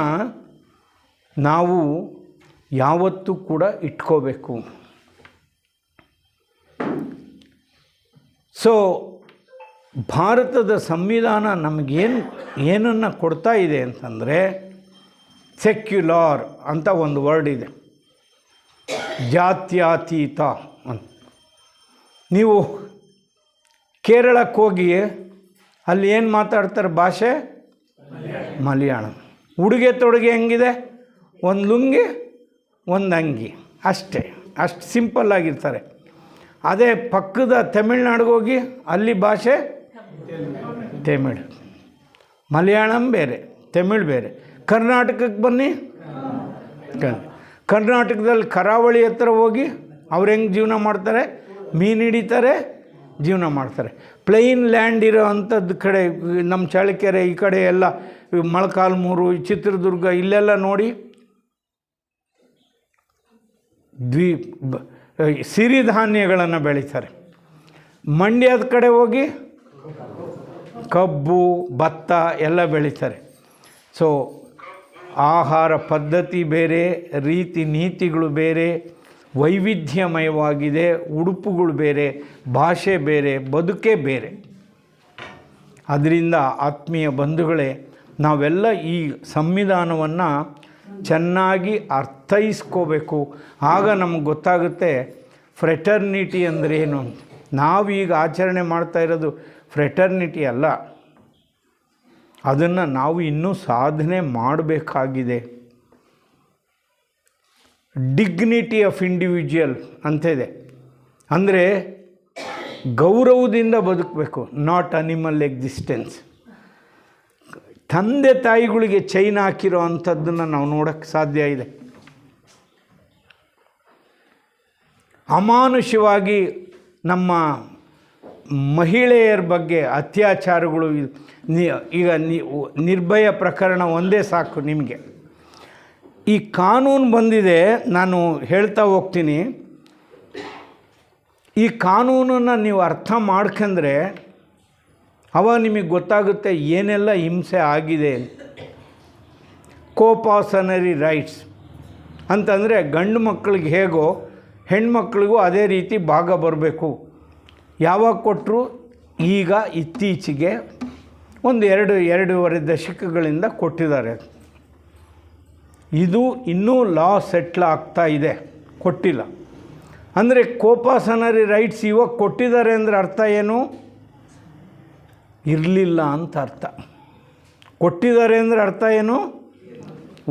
ನಾವು ಯಾವತ್ತೂ ಕೂಡ ಇಟ್ಕೋಬೇಕು. ಸೊ ಭಾರತದ ಸಂವಿಧಾನ ಏನನ್ನು ಕೊಡ್ತಾ ಇದೆ ಅಂತಂದರೆ, ಸೆಕ್ಯುಲಾರ್ ಅಂತ ಒಂದು ವರ್ಡ್ ಇದೆ. ಜಾತ್ಯತೀತ ಅಂತ. ನೀವು ಕೇರಳಕ್ಕೆ ಹೋಗಿ ಅಲ್ಲಿ ಏನು ಮಾತಾಡ್ತಾರೆ ಭಾಷೆ? ಮಲಯಾಳಂ. ಉಡುಗೆ ತೊಡುಗೆ ಹೆಂಗಿದೆ? ಒಂದು ಲುಂಗಿ ಒಂದು ಅಂಗಿ ಅಷ್ಟೇ, ಅಷ್ಟು ಸಿಂಪಲ್ಲಾಗಿರ್ತಾರೆ. ಅದೇ ಪಕ್ಕದ ತಮಿಳ್ನಾಡಿಗೆ ಹೋಗಿ ಅಲ್ಲಿ ಭಾಷೆ ತಮಿಳ್, ಮಲಯಾಳಂ ಬೇರೆ, ತಮಿಳ್ ಬೇರೆ. ಕರ್ನಾಟಕಕ್ಕೆ ಬನ್ನಿ, ಕರ್ನಾಟಕದಲ್ಲಿ ಕರಾವಳಿ ಹತ್ರ ಹೋಗಿ ಅವ್ರು ಹೆಂಗೆ ಜೀವನ ಮಾಡ್ತಾರೆ? ಮೀನು ಹಿಡಿತಾರೆ, ಜೀವನ ಮಾಡ್ತಾರೆ. ಪ್ಲೈನ್ ಲ್ಯಾಂಡ್ ಇರೋ ಅಂಥದ್ದು ಕಡೆ ನಮ್ಮ ಚಳ್ಳಕೆರೆ ಈ ಕಡೆ ಎಲ್ಲ ಮೊಳಕಾಲ್ಮೂರು, ಚಿತ್ರದುರ್ಗ ಇಲ್ಲೆಲ್ಲ ನೋಡಿ ಸಿರಿಧಾನ್ಯಗಳನ್ನು ಬೆಳೀತಾರೆ. ಮಂಡ್ಯದ ಕಡೆ ಹೋಗಿ ಕಬ್ಬು, ಭತ್ತ ಎಲ್ಲ ಬೆಳೀತಾರೆ. ಸೊ ಆಹಾರ ಪದ್ಧತಿ ಬೇರೆ, ರೀತಿ ನೀತಿಗಳು ಬೇರೆ, ವೈವಿಧ್ಯಮಯವಾಗಿದೆ. ಉಡುಪುಗಳು ಬೇರೆ, ಭಾಷೆ ಬೇರೆ, ಬದುಕೇ ಬೇರೆ. ಅದರಿಂದ ಆತ್ಮೀಯ ಬಂಧುಗಳೇ, ನಾವೆಲ್ಲ ಈ ಸಂವಿಧಾನವನ್ನು ಚೆನ್ನಾಗಿ ಅರ್ಥೈಸ್ಕೋಬೇಕು. ಆಗ ನಮಗೆ ಗೊತ್ತಾಗುತ್ತೆ ಫ್ರೆಟರ್ನಿಟಿ ಅಂದರೆ ಏನು ಅಂತ. ನಾವೀಗ ಆಚರಣೆ ಮಾಡ್ತಾ ಇರೋದು ಫ್ರೆಟರ್ನಿಟಿ ಅಲ್ಲ, ಅದನ್ನು ನಾವು ಇನ್ನೂ ಸಾಧನೆ ಮಾಡಬೇಕಾಗಿದೆ. ಡಿಗ್ನಿಟಿ ಆಫ್ ಇಂಡಿವಿಜುವಲ್ ಅಂತಿದೆ. ಅಂದರೆ ಗೌರವದಿಂದ ಬದುಕಬೇಕು, ನಾಟ್ ಅನಿಮಲ್ ಎಕ್ಸಿಸ್ಟೆನ್ಸ್. ತಂದೆ ತಾಯಿಗಳಿಗೆ ಚೈನ್ ಹಾಕಿರೋ ಅಂಥದ್ದನ್ನು ನಾವು ನೋಡೋಕ್ಕೆ ಸಾಧ್ಯ ಇದೆ. ಅಮಾನುಷವಾಗಿ ನಮ್ಮ ಮಹಿಳೆಯರ ಬಗ್ಗೆ ಅತ್ಯಾಚಾರಗಳು, ಈಗ ನಿರ್ಭಯ ಪ್ರಕರಣ ಒಂದೇ ಸಾಕು ನಿಮಗೆ. ಈ ಕಾನೂನು ಬಂದಿದೆ, ನಾನು ಹೇಳ್ತಾ ಹೋಗ್ತೀನಿ. ಈ ಕಾನೂನನ್ನು ನೀವು ಅರ್ಥ ಮಾಡ್ಕೊಂಡ್ರೆ ಅವಾಗ ನಿಮಗೆ ಗೊತ್ತಾಗುತ್ತೆ ಏನೆಲ್ಲ ಹಿಂಸೆ ಆಗಿದೆ. ಕೋಪಾಸನರಿ ರೈಟ್ಸ್ ಅಂತಂದರೆ ಗಂಡು ಮಕ್ಕಳಿಗೆ ಹೇಗೋ ಹೆಣ್ಮಕ್ಳಿಗೂ ಅದೇ ರೀತಿ ಭಾಗ ಬರಬೇಕು. ಯಾವಾಗ ಕೊಟ್ಟರು? ಈಗ ಇತ್ತೀಚೆಗೆ ಒಂದು ಎರಡೂವರೆ ದಶಕಗಳಿಂದ ಕೊಟ್ಟಿದ್ದಾರೆ. ಇದು ಇನ್ನೂ ಲಾ ಸೆಟ್ಲ್ ಆಗ್ತಾ ಇದೆ, ಕೊಟ್ಟಿಲ್ಲ. ಅಂದರೆ ಕೋಪಾಸನರಿ ರೈಟ್ಸ್ ಇವಾಗ ಕೊಟ್ಟಿದ್ದಾರೆ ಅಂದರೆ ಅರ್ಥ ಏನು? ಇರಲಿಲ್ಲ ಅಂತ ಅರ್ಥ. ಕೊಟ್ಟಿದ್ದಾರೆ ಅಂದರೆ ಅರ್ಥ ಏನು?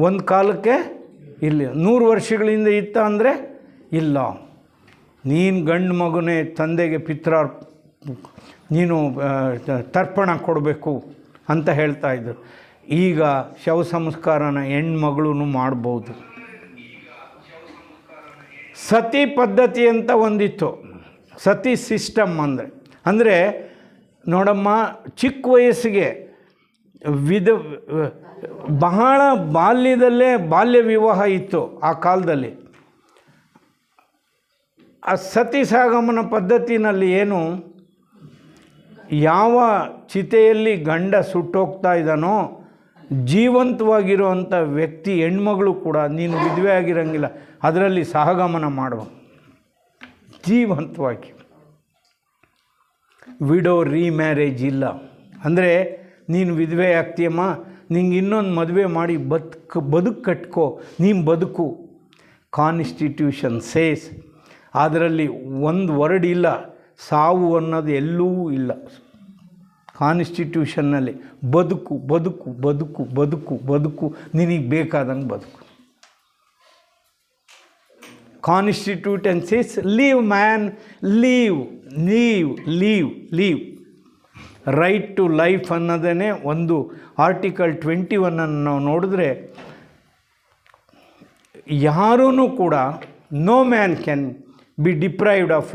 ಒಂದು ಕಾಲಕ್ಕೆ ಇರಲಿಲ್ಲ. 100 ವರ್ಷಗಳಿಂದ ಇತ್ತ ಅಂದರೆ ಇಲ್ಲ. ನೀನು ಗಂಡು ಮಗುನೇ ತಂದೆಗೆ ನೀನು ತರ್ಪಣ ಕೊಡಬೇಕು ಅಂತ ಹೇಳ್ತಾಯಿದ್ರು. ಈಗ ಶವ ಸಂಸ್ಕಾರನ ಹೆಣ್ಮಗಳೂ ಮಾಡ್ಬೋದು. ಸತಿ ಪದ್ಧತಿ ಅಂತ ಒಂದಿತ್ತು, ಸತಿ ಸಿಸ್ಟಮ್ ಅಂದರೆ ನೋಡಮ್ಮ, ಚಿಕ್ಕ ವಯಸ್ಸಿಗೆ ಬಹಳ ಬಾಲ್ಯದಲ್ಲೇ ಬಾಲ್ಯ ವಿವಾಹ ಇತ್ತು ಆ ಕಾಲದಲ್ಲಿ. ಆ ಸತಿ ಸಹಗಮನ ಪದ್ಧತಿನಲ್ಲಿ ಏನು, ಯಾವ ಚಿತೆಯಲ್ಲಿ ಗಂಡ ಸುಟ್ಟೋಗ್ತಾ ಇದ್ದಾನೋ ಜೀವಂತವಾಗಿರುವಂಥ ವ್ಯಕ್ತಿ ಹೆಣ್ಮಗಳು ಕೂಡ ನೀನು ವಿಧವೆ ಆಗಿರೋಂಗಿಲ್ಲ, ಅದರಲ್ಲಿ ಸಹಗಮನ ಮಾಡುವ ಜೀವಂತವಾಗಿ. ವಿಡೋ ರೀಮ್ಯಾರೇಜ್ ಇಲ್ಲ. ಅಂದರೆ ನೀನು ವಿಧವೆ ಆಗ್ತೀಯಮ್ಮ, ನಿಂಗೆ ಇನ್ನೊಂದು ಮದುವೆ ಮಾಡಿ ಬದುಕು ಕಟ್ಕೋ, ನೀನು ಬದುಕು. ಕಾನ್ಸ್ಟಿಟ್ಯೂಷನ್ ಸೇಸ್, ಅದರಲ್ಲಿ ಒಂದು ವರ್ಡ್ ಇಲ್ಲ, ಸಾವು ಅನ್ನೋದು ಎಲ್ಲೂ ಇಲ್ಲ. ಕಾನ್ಸ್ಟಿಟ್ಯೂಷನ್ನಲ್ಲಿ ಬದುಕು ಬದುಕು ಬದುಕು ಬದುಕು ಬದುಕು, ನಿನಗೆ ಬೇಕಾದಂಗೆ ಬದುಕು. Constitution says live man, live live live live. Right to life ಅನ್ನೋದೇ ಒಂದು ಆರ್ಟಿಕಲ್ 21 ನಾವು ನೋಡಿದ್ರೆ ಯಾರೂ ಕೂಡ no man can be deprived of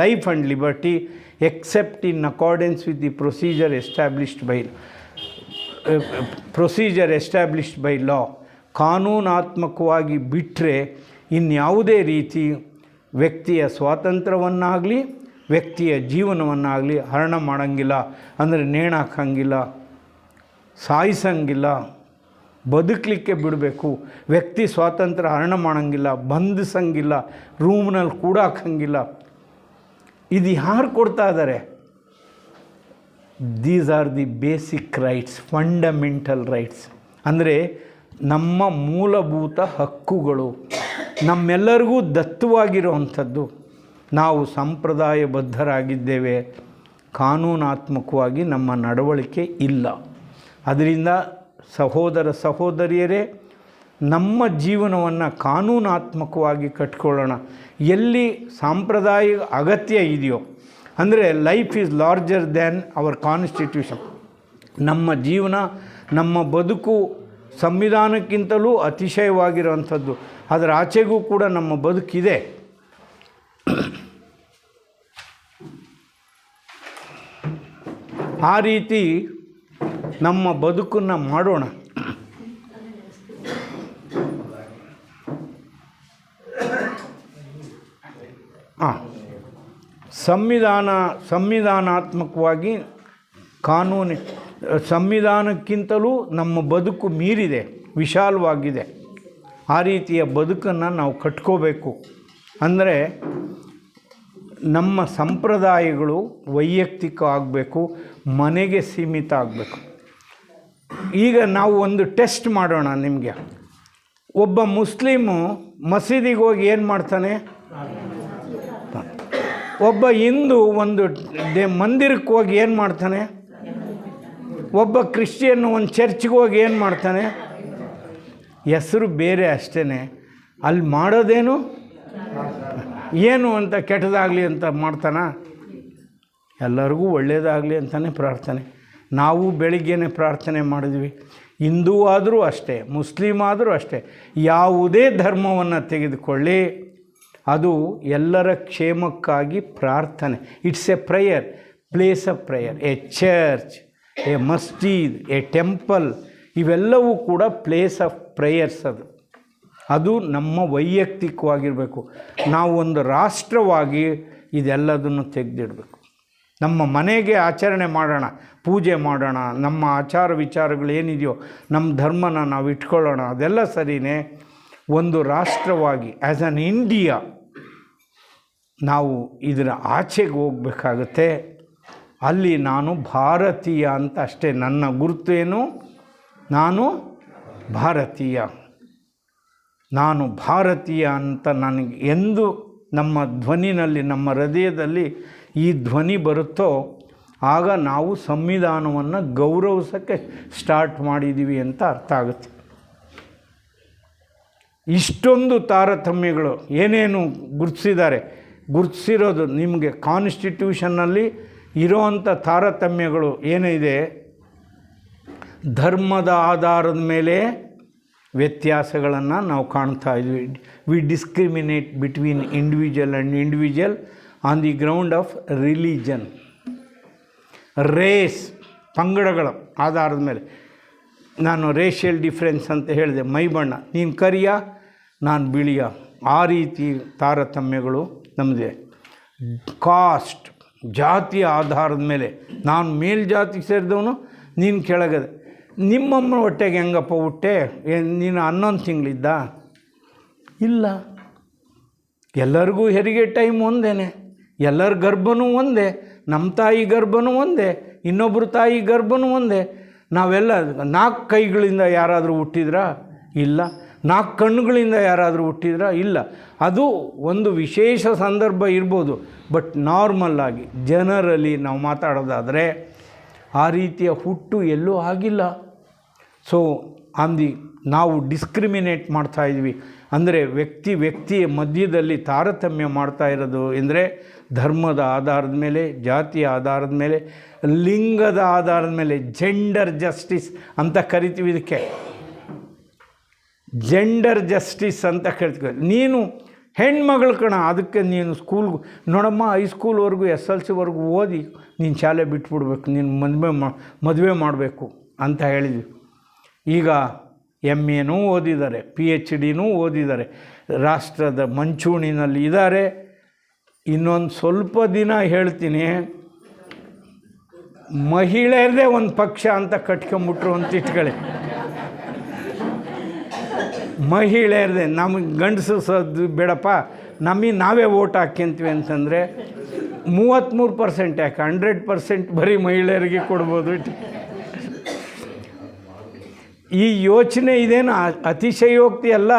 life and liberty except in accordance with the procedure established by law. ಕಾನೂನಾತ್ಮಕವಾಗಿ ಬಿಟ್ಟರೆ ಇನ್ಯಾವುದೇ ರೀತಿ ವ್ಯಕ್ತಿಯ ಸ್ವಾತಂತ್ರ್ಯವನ್ನಾಗಲಿ ವ್ಯಕ್ತಿಯ ಜೀವನವನ್ನಾಗಲಿ ಹರಣ ಮಾಡೋಂಗಿಲ್ಲ. ಅಂದರೆ ನೇಣಾಕಂಗಿಲ್ಲ, ಸಾಯಿಸಂಗಿಲ್ಲ, ಬದುಕಲಿಕ್ಕೆ ಬಿಡಬೇಕು. ವ್ಯಕ್ತಿ ಸ್ವಾತಂತ್ರ್ಯ ಹರಣ ಮಾಡೋಂಗಿಲ್ಲ, ಬಂಧಿಸಂಗಿಲ್ಲ, ರೂಮ್ನಲ್ಲಿ ಕೂಡ ಹಾಕಂಗಿಲ್ಲ. ಇದು ಯಾರು ಕೊಡ್ತಾ ಇದ್ದಾರೆ? These are the basic rights, fundamental rights. ಅಂದರೆ ನಮ್ಮ ಮೂಲಭೂತ ಹಕ್ಕುಗಳು. ನಮ್ಮೆಲ್ಲರಿಗೂ ದತ್ತವಾಗಿರುವಂಥದ್ದು. ನಾವು ಸಂಪ್ರದಾಯಬದ್ಧರಾಗಿದ್ದೇವೆ, ಕಾನೂನಾತ್ಮಕವಾಗಿ ನಮ್ಮ ನಡವಳಿಕೆ ಇಲ್ಲ. ಅದರಿಂದ ಸಹೋದರ ಸಹೋದರಿಯರೇ, ನಮ್ಮ ಜೀವನವನ್ನು ಕಾನೂನಾತ್ಮಕವಾಗಿ ಕಟ್ಕೊಳ್ಳೋಣ. ಎಲ್ಲಿ ಸಾಂಪ್ರದಾಯಿಕ ಅಗತ್ಯ ಇದೆಯೋ, ಅಂದರೆ life is larger than our constitution. ನಮ್ಮ ಜೀವನ, ನಮ್ಮ ಬದುಕು ಸಂವಿಧಾನಕ್ಕಿಂತಲೂ ಅತಿಶಯವಾಗಿರುವಂಥದ್ದು. ಅದರ ಆಚೆಗೂ ಕೂಡ ನಮ್ಮ ಬದುಕಿದೆ. ಆ ರೀತಿ ನಮ್ಮ ಬದುಕನ್ನು ಮಾಡೋಣ. ಸಂವಿಧಾನಾತ್ಮಕವಾಗಿ ಸಂವಿಧಾನಕ್ಕಿಂತಲೂ ನಮ್ಮ ಬದುಕು ಮೀರಿದೆ, ವಿಶಾಲವಾಗಿದೆ. ಆ ರೀತಿಯ ಬದುಕನ್ನು ನಾವು ಕಟ್ಕೋಬೇಕು. ಅಂದರೆ ನಮ್ಮ ಸಂಪ್ರದಾಯಗಳು ವೈಯಕ್ತಿಕ ಆಗಬೇಕು, ಮನೆಗೆ ಸೀಮಿತ ಆಗಬೇಕು. ಈಗ ನಾವು ಒಂದು ಟೆಸ್ಟ್ ಮಾಡೋಣ ನಿಮಗೆ. ಒಬ್ಬ ಮುಸ್ಲಿಮು ಮಸೀದಿಗೆ ಹೋಗಿ ಏನು ಮಾಡ್ತಾನೆ? ಒಬ್ಬ ಹಿಂದೂ ಒಂದು ಮಂದಿರಕ್ಕೆ ಹೋಗಿ ಏನು ಮಾಡ್ತಾನೆ? ಒಬ್ಬ ಕ್ರಿಶ್ಚಿಯನ್ನು ಒಂದು ಚರ್ಚ್ಗೆ ಹೋಗಿ ಏನು ಮಾಡ್ತಾನೆ? ಹೆಸರು ಬೇರೆ ಅಷ್ಟೇ. ಅಲ್ಲಿ ಮಾಡೋದೇನು ಏನು ಅಂತ ಕೆಟ್ಟದಾಗಲಿ ಅಂತ ಮಾಡ್ತಾನ? ಎಲ್ಲರಿಗೂ ಒಳ್ಳೆಯದಾಗಲಿ ಅಂತಲೇ ಪ್ರಾರ್ಥನೆ. ನಾವು ಬೆಳಿಗ್ಗೆನೇ ಪ್ರಾರ್ಥನೆ ಮಾಡಿದ್ವಿ. ಹಿಂದೂ ಆದರೂ ಅಷ್ಟೇ, ಮುಸ್ಲಿಮ್ ಆದರೂ ಅಷ್ಟೇ, ಯಾವುದೇ ಧರ್ಮವನ್ನು ತೆಗೆದುಕೊಳ್ಳಿ, ಅದು ಎಲ್ಲರ ಕ್ಷೇಮಕ್ಕಾಗಿ ಪ್ರಾರ್ಥನೆ. It's a prayer, place of prayer. A church, a masjid, a temple, ಇವೆಲ್ಲವೂ ಕೂಡ ಪ್ಲೇಸ್ ಆಫ್ ಪ್ರೇಯರ್ಸ್. ಅದು ನಮ್ಮ ವೈಯಕ್ತಿಕವಾಗಿರಬೇಕು. ನಾವು ಒಂದು ರಾಷ್ಟ್ರವಾಗಿ ಇದೆಲ್ಲದನ್ನು ತೆಗೆದಿಡಬೇಕು. ನಮ್ಮ ಮನೆಗೆ ಆಚರಣೆ ಮಾಡೋಣ, ಪೂಜೆ ಮಾಡೋಣ, ನಮ್ಮ ಆಚಾರ ವಿಚಾರಗಳು ಏನಿದೆಯೋ ನಮ್ಮ ಧರ್ಮನ ನಾವು ಇಟ್ಕೊಳ್ಳೋಣ, ಅದೆಲ್ಲ ಸರಿಯೇ. ಒಂದು ರಾಷ್ಟ್ರವಾಗಿ ಆ್ಯಸ್ ಅನ್ ಇಂಡಿಯಾ ನಾವು ಇದರ ಆಚೆಗೆ ಹೋಗಬೇಕಾಗತ್ತೆ. ಅಲ್ಲಿ ನಾನು ಭಾರತೀಯ ಅಂತ ಅಷ್ಟೇ, ನನ್ನ ಗುರುತೇನು, ನಾನು ಭಾರತೀಯ ಅಂತ ನನಗೆ ಎಂದು ನಮ್ಮ ಧ್ವನಿನಲ್ಲಿ, ನಮ್ಮ ಹೃದಯದಲ್ಲಿ ಈ ಧ್ವನಿ ಬರುತ್ತೋ ಆಗ ನಾವು ಸಂವಿಧಾನವನ್ನು ಗೌರವಿಸೋಕ್ಕೆ ಸ್ಟಾರ್ಟ್ ಮಾಡಿದ್ದೀವಿ ಅಂತ ಅರ್ಥ ಆಗುತ್ತೆ. ಇಷ್ಟೊಂದು ತಾರತಮ್ಯಗಳು ಏನೇನು ಗುರುತಿಸಿರೋದು ನಿಮಗೆ ಕಾನ್ಸ್ಟಿಟ್ಯೂಷನ್ನಲ್ಲಿ ಇರೋವಂಥ ತಾರತಮ್ಯಗಳು ಏನಿದೆ, ಧರ್ಮದ ಆಧಾರದ ಮೇಲೆ ವ್ಯತ್ಯಾಸಗಳನ್ನು ನಾವು ಕಾಣ್ತಾ ಇದ್ವಿ. We discriminate between individual and individual on the ground of religion, race, ಪಂಗಡಗಳ ಆಧಾರದ ಮೇಲೆ. ನಾನು ರೇಷಿಯಲ್ ಡಿಫ್ರೆನ್ಸ್ ಅಂತ ಹೇಳಿದೆ, ಮೈ ಬಣ್ಣ, ನೀನು ಕರಿಯ ನಾನು ಬಿಳಿಯ, ಆ ರೀತಿ ತಾರತಮ್ಯಗಳು ನಮ್ಮದೇ. ಕಾಸ್ಟ್, ಜಾತಿಯ ಆಧಾರದ ಮೇಲೆ, ನಾನು ಮೇಲ್ಜಾತಿಗೆ ಸೇರಿದವನು, ನೀನು ಕೆಳಗದೆ. ನಿಮ್ಮಮ್ಮ ಹೊಟ್ಟೆಗೆ ಹೆಂಗಪ್ಪ ಹುಟ್ಟೆ, ನೀನು 11 ತಿಂಗಳಿದ್ದ? ಇಲ್ಲ, ಎಲ್ಲರಿಗೂ ಹೆರಿಗೆ ಟೈಮ್ ಒಂದೇ, ಎಲ್ಲರ ಗರ್ಭನೂ ಒಂದೇ, ನಮ್ಮ ತಾಯಿ ಗರ್ಭನೂ ಒಂದೇ, ಇನ್ನೊಬ್ಬರು ತಾಯಿ ಗರ್ಭನೂ ಒಂದೇ. ನಾವೆಲ್ಲ 4 ಕೈಗಳಿಂದ ಯಾರಾದರೂ ಹುಟ್ಟಿದ್ರಾ? ಇಲ್ಲ. 4 ಕಣ್ಣುಗಳಿಂದ ಯಾರಾದರೂ ಹುಟ್ಟಿದ್ರಾ? ಇಲ್ಲ. ಅದು ಒಂದು ವಿಶೇಷ ಸಂದರ್ಭ ಇರ್ಬೋದು, ಬಟ್ ನಾರ್ಮಲ್ಲಾಗಿ ಜನರಲಿ ನಾವು ಮಾತಾಡೋದಾದರೆ ಆ ರೀತಿಯ ಹುಟ್ಟು ಎಲ್ಲೂ ಆಗಿಲ್ಲ. ಸೊ ನಾವು ಡಿಸ್ಕ್ರಿಮಿನೇಟ್ ಮಾಡ್ತಾಯಿದ್ವಿ. ಅಂದರೆ ವ್ಯಕ್ತಿಯ ಮಧ್ಯದಲ್ಲಿ ತಾರತಮ್ಯ ಮಾಡ್ತಾ ಇರೋದು ಎಂದರೆ ಧರ್ಮದ ಆಧಾರದ ಮೇಲೆ, ಜಾತಿಯ ಆಧಾರದ ಮೇಲೆ, ಲಿಂಗದ ಆಧಾರದ ಮೇಲೆ. ಜೆಂಡರ್ ಜಸ್ಟಿಸ್ ಅಂತ ಕರಿತೀವಿ ಇದಕ್ಕೆ, ಜೆಂಡರ್ ಜಸ್ಟಿಸ್ ಅಂತ ಕರಿತೀವಿ. ನೀನು ಹೆಣ್ಮಗಳು ಕಣ, ಅದಕ್ಕೆ ನೀನು ಸ್ಕೂಲ್ಗೆ ನೋಡಮ್ಮ, ಹೈಸ್ಕೂಲ್ವರೆಗೂ SLCವರೆಗೂ ಓದಿ ನೀನು ಶಾಲೆ ಬಿಟ್ಬಿಡ್ಬೇಕು, ನೀನು ಮದುವೆ ಮಾಡಬೇಕು ಅಂತ ಹೇಳಿದ್ವಿ. ಈಗ MAನೂ ಓದಿದ್ದಾರೆ, PhDನೂ ಓದಿದ್ದಾರೆ, ರಾಷ್ಟ್ರದ ಮಂಚೂಣಿನಲ್ಲಿ ಇದ್ದಾರೆ. ಇನ್ನೊಂದು ಸ್ವಲ್ಪ ದಿನ ಹೇಳ್ತೀನಿ, ಮಹಿಳೆಯರದೇ ಒಂದು ಪಕ್ಷ ಅಂತ ಕಟ್ಕೊಂಬಿಟ್ರು ಅಂತ ಇಟ್ಕೊಳ್ಳಿ. ಮಹಿಳೆಯರದೇ, ನಮಗೆ ಗಂಡಸೋದು ಬೇಡಪ್ಪ, ನಮಗೆ ನಾವೇ ಓಟ್ ಹಾಕ್ಯಂತೀವಿ ಅಂತಂದರೆ 33% ಯಾಕೆ 100% ಬರೀ ಮಹಿಳೆಯರಿಗೆ ಕೊಡ್ಬೋದು. ಈ ಯೋಚನೆ ಇದೇನು ಅತಿಶಯೋಕ್ತಿ ಅಲ್ಲ.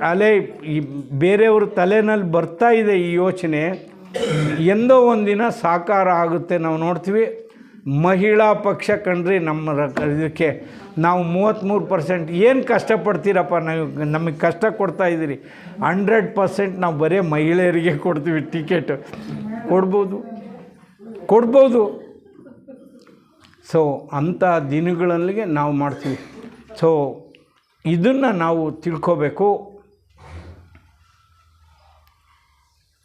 ಅಲ್ಲೇ ಈ ಬೇರೆಯವ್ರ ತಲೆನಲ್ಲಿ ಬರ್ತಾ ಇದೆ ಈ ಯೋಚನೆ, ಎಂದೋ ಒಂದಿನ ಸಾಕಾರ ಆಗುತ್ತೆ. ನಾವು ನೋಡ್ತೀವಿ ಮಹಿಳಾ ಪಕ್ಷ ಕಂಡ್ರಿ ನಮ್ಮ ಇದಕ್ಕೆ ನಾವು 33%. ಏನು ಕಷ್ಟಪಡ್ತೀರಪ್ಪ, ನಮಗೆ ಕಷ್ಟ ಕೊಡ್ತಾ ಇದ್ದೀರಿ. 100% ನಾವು ಬರೀ ಮಹಿಳೆಯರಿಗೆ ಕೊಡ್ತೀವಿ ಟಿಕೆಟ್. ಕೊಡ್ಬೋದು. ಸೊ ಅಂಥ ದಿನಗಳಲ್ಲಿಗೆ ನಾವು ಮಾಡ್ತೀವಿ. ಸೊ ಇದನ್ನು ನಾವು ತಿಳ್ಕೋಬೇಕು.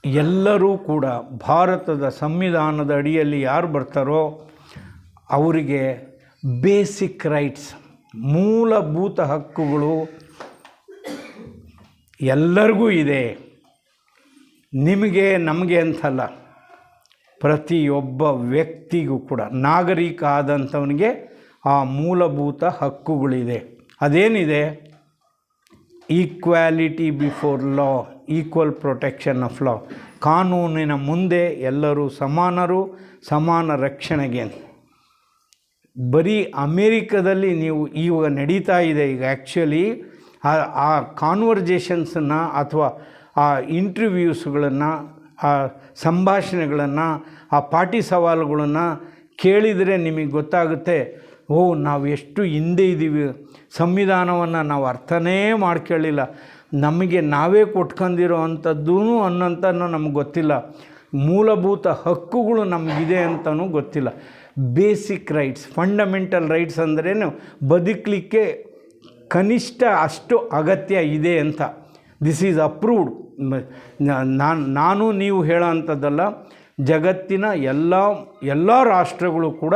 ಎಲ್ಲರೂ ಕೂಡ ಭಾರತದ ಸಂವಿಧಾನದ ಅಡಿಯಲ್ಲಿ ಯಾರು ಬರ್ತಾರೋ ಅವರಿಗೆ ಬೇಸಿಕ್ ರೈಟ್ಸ್, ಮೂಲಭೂತ ಹಕ್ಕುಗಳು ಎಲ್ಲರಿಗೂ ಇದೆ. ನಿಮಗೆ ನಮಗೆ ಅಂತಲ್ಲ, ಪ್ರತಿಯೊಬ್ಬ ವ್ಯಕ್ತಿಗೂ ಕೂಡ ನಾಗರಿಕ ಆದಂಥವನಿಗೆ ಆ ಮೂಲಭೂತ ಹಕ್ಕುಗಳಿದೆ. ಅದೇನಿದೆ? Equality before law, equal protection of law. ಕಾನೂನಿನ ಮುಂದೆ ಎಲ್ಲರೂ ಸಮಾನರು, ಸಮಾನ ರಕ್ಷಣೆಗೆ. ಬರೀ ಅಮೇರಿಕದಲ್ಲಿ ನೀವು ಇವಾಗ ನಡೀತಾ ಇದೆ ಈಗ ಆ್ಯಕ್ಚುಲಿ ಆ ಕಾನ್ವರ್ಜೇಷನ್ಸನ್ನು ಅಥವಾ ಆ ಇಂಟರ್ವ್ಯೂಸ್ಗಳನ್ನು, ಆ ಸಂಭಾಷಣೆಗಳನ್ನು, ಆ ಪಾಟಿ ಸವಾಲುಗಳನ್ನು ಕೇಳಿದರೆ ನಿಮಗೆ ಗೊತ್ತಾಗುತ್ತೆ, ನಾವು ಎಷ್ಟು ಹಿಂದೆ ಇದ್ದೀವಿ, ಸಂವಿಧಾನವನ್ನು ನಾವು ಅರ್ಥನೇ ಮಾಡ್ಕೊಳ್ಳಿಲ್ಲ, ನಮಗೆ ನಾವೇ ಕೊಟ್ಕೊಂಡಿರೋ ಅಂಥದ್ದೂ ಅನ್ನೋಂಥದ್ದು ನಮ್ಗೆ ಗೊತ್ತಿಲ್ಲ, ಮೂಲಭೂತ ಹಕ್ಕುಗಳು ನಮಗಿದೆ ಅಂತಲೂ ಗೊತ್ತಿಲ್ಲ. ಬೇಸಿಕ್ ರೈಟ್ಸ್, ಫಂಡಮೆಂಟಲ್ ರೈಟ್ಸ್ ಅಂದ್ರೇನು, ಬದುಕಲಿಕ್ಕೆ ಕನಿಷ್ಠ ಅಷ್ಟು ಅಗತ್ಯ ಇದೆ ಅಂತ. This is approved. ನಾನು ನೀವು ಹೇಳೋ ಅಂಥದ್ದಲ್ಲ, ಜಗತ್ತಿನ ಎಲ್ಲ ರಾಷ್ಟ್ರಗಳು ಕೂಡ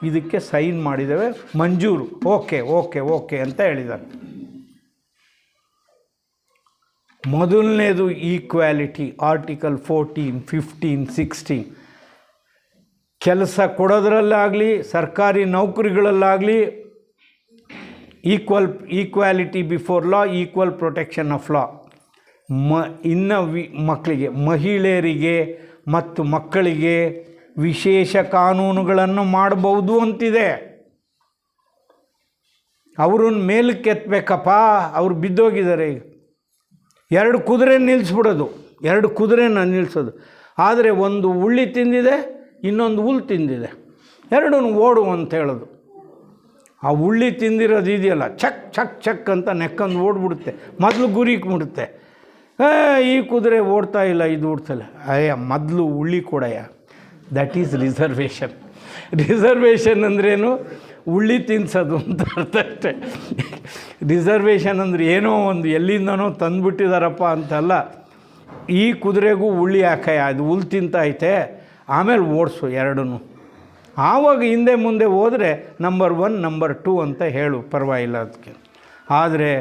ಇದಕ್ಕೆ ಸೈನ್ ಮಾಡಿದ್ದಾವೆ, ಮಂಜೂರು, ಓಕೆ ಅಂತ ಹೇಳಿದ್ದಾರೆ. ಮೊದಲನೇದು ಈಕ್ವಾಲಿಟಿ, ಆರ್ಟಿಕಲ್ 14, 15, 16. ಕೆಲಸ ಕೊಡೋದ್ರಲ್ಲಾಗಲಿ, ಸರ್ಕಾರಿ ನೌಕರಿಗಳಲ್ಲಾಗಲಿ equality before law, equal protection of law. ಇನ್ನು ಮಕ್ಕಳಿಗೆ, ಮಹಿಳೆಯರಿಗೆ ಮತ್ತು ಮಕ್ಕಳಿಗೆ ವಿಶೇಷ ಕಾನೂನುಗಳನ್ನು ಮಾಡಬಹುದು ಅಂತಿದೆ. ಅವ್ರನ್ನ ಮೇಲಕ್ಕೆ ಎತ್ತಬೇಕಪ್ಪ, ಅವ್ರು ಬಿದ್ದೋಗಿದ್ದಾರೆ. ಈಗ 2 ಕುದುರೆ ನಿಲ್ಲಿಸ್ಬಿಡೋದು, 2 ಕುದುರೆನ ನಿಲ್ಲಿಸೋದು. ಆದರೆ ಒಂದು ಉಳ್ಳಿ ತಿಂದಿದೆ, ಇನ್ನೊಂದು ಹುಲ್ಲು ತಿಂದಿದೆ, ಎರಡೂ ಓಡು ಅಂತ ಹೇಳೋದು. ಆ ಉಳ್ಳಿ ತಿಂದಿರೋದು ಇದೆಯಲ್ಲ, ಚಕ್ ಅಂತ ನೆಕ್ಕಂದು ಓಡ್ಬಿಡುತ್ತೆ, ಮೊದಲು ಗುರಿಕ್ಬಿಡುತ್ತೆ. ಈ ಕುದುರೆ ಓಡ್ತಾ ಇಲ್ಲ, ಇದು ಓಡ್ತಾಯಿಲ್ಲ. ಮೊದಲು ಉಳ್ಳಿ ಕೊಡಯ್ಯ. That is reservation. ರಿಸರ್ವೇಷನ್ ಅಂದ್ರೇನು? ಉಳ್ಳಿ ತಿನ್ಸೋದು ಅಂತ ಅರ್ಥ ಅಷ್ಟೇ. ರಿಸರ್ವೇಷನ್ ಅಂದರೆ ಏನೋ ಒಂದು ಎಲ್ಲಿಂದನೋ ತಂದುಬಿಟ್ಟಿದಾರಪ್ಪ ಅಂತಲ್ಲ. ಈ ಕುದುರೆಗೂ ಉಳ್ಳಿ ಹಾಕಯ್ಯ, ಅದು ಹುಲ್ಲು ತಿಂತೈತೆ, ಆಮೇಲೆ ಓಡಿಸು ಎರಡೂ. ಆವಾಗ ಹಿಂದೆ ಮುಂದೆ ಹೋದರೆ ನಂಬರ್ 1, ನಂಬರ್ 2 ಅಂತ ಹೇಳು, ಪರವಾಗಿಲ್ಲ ಅದಕ್ಕೆ. ಆದರೆ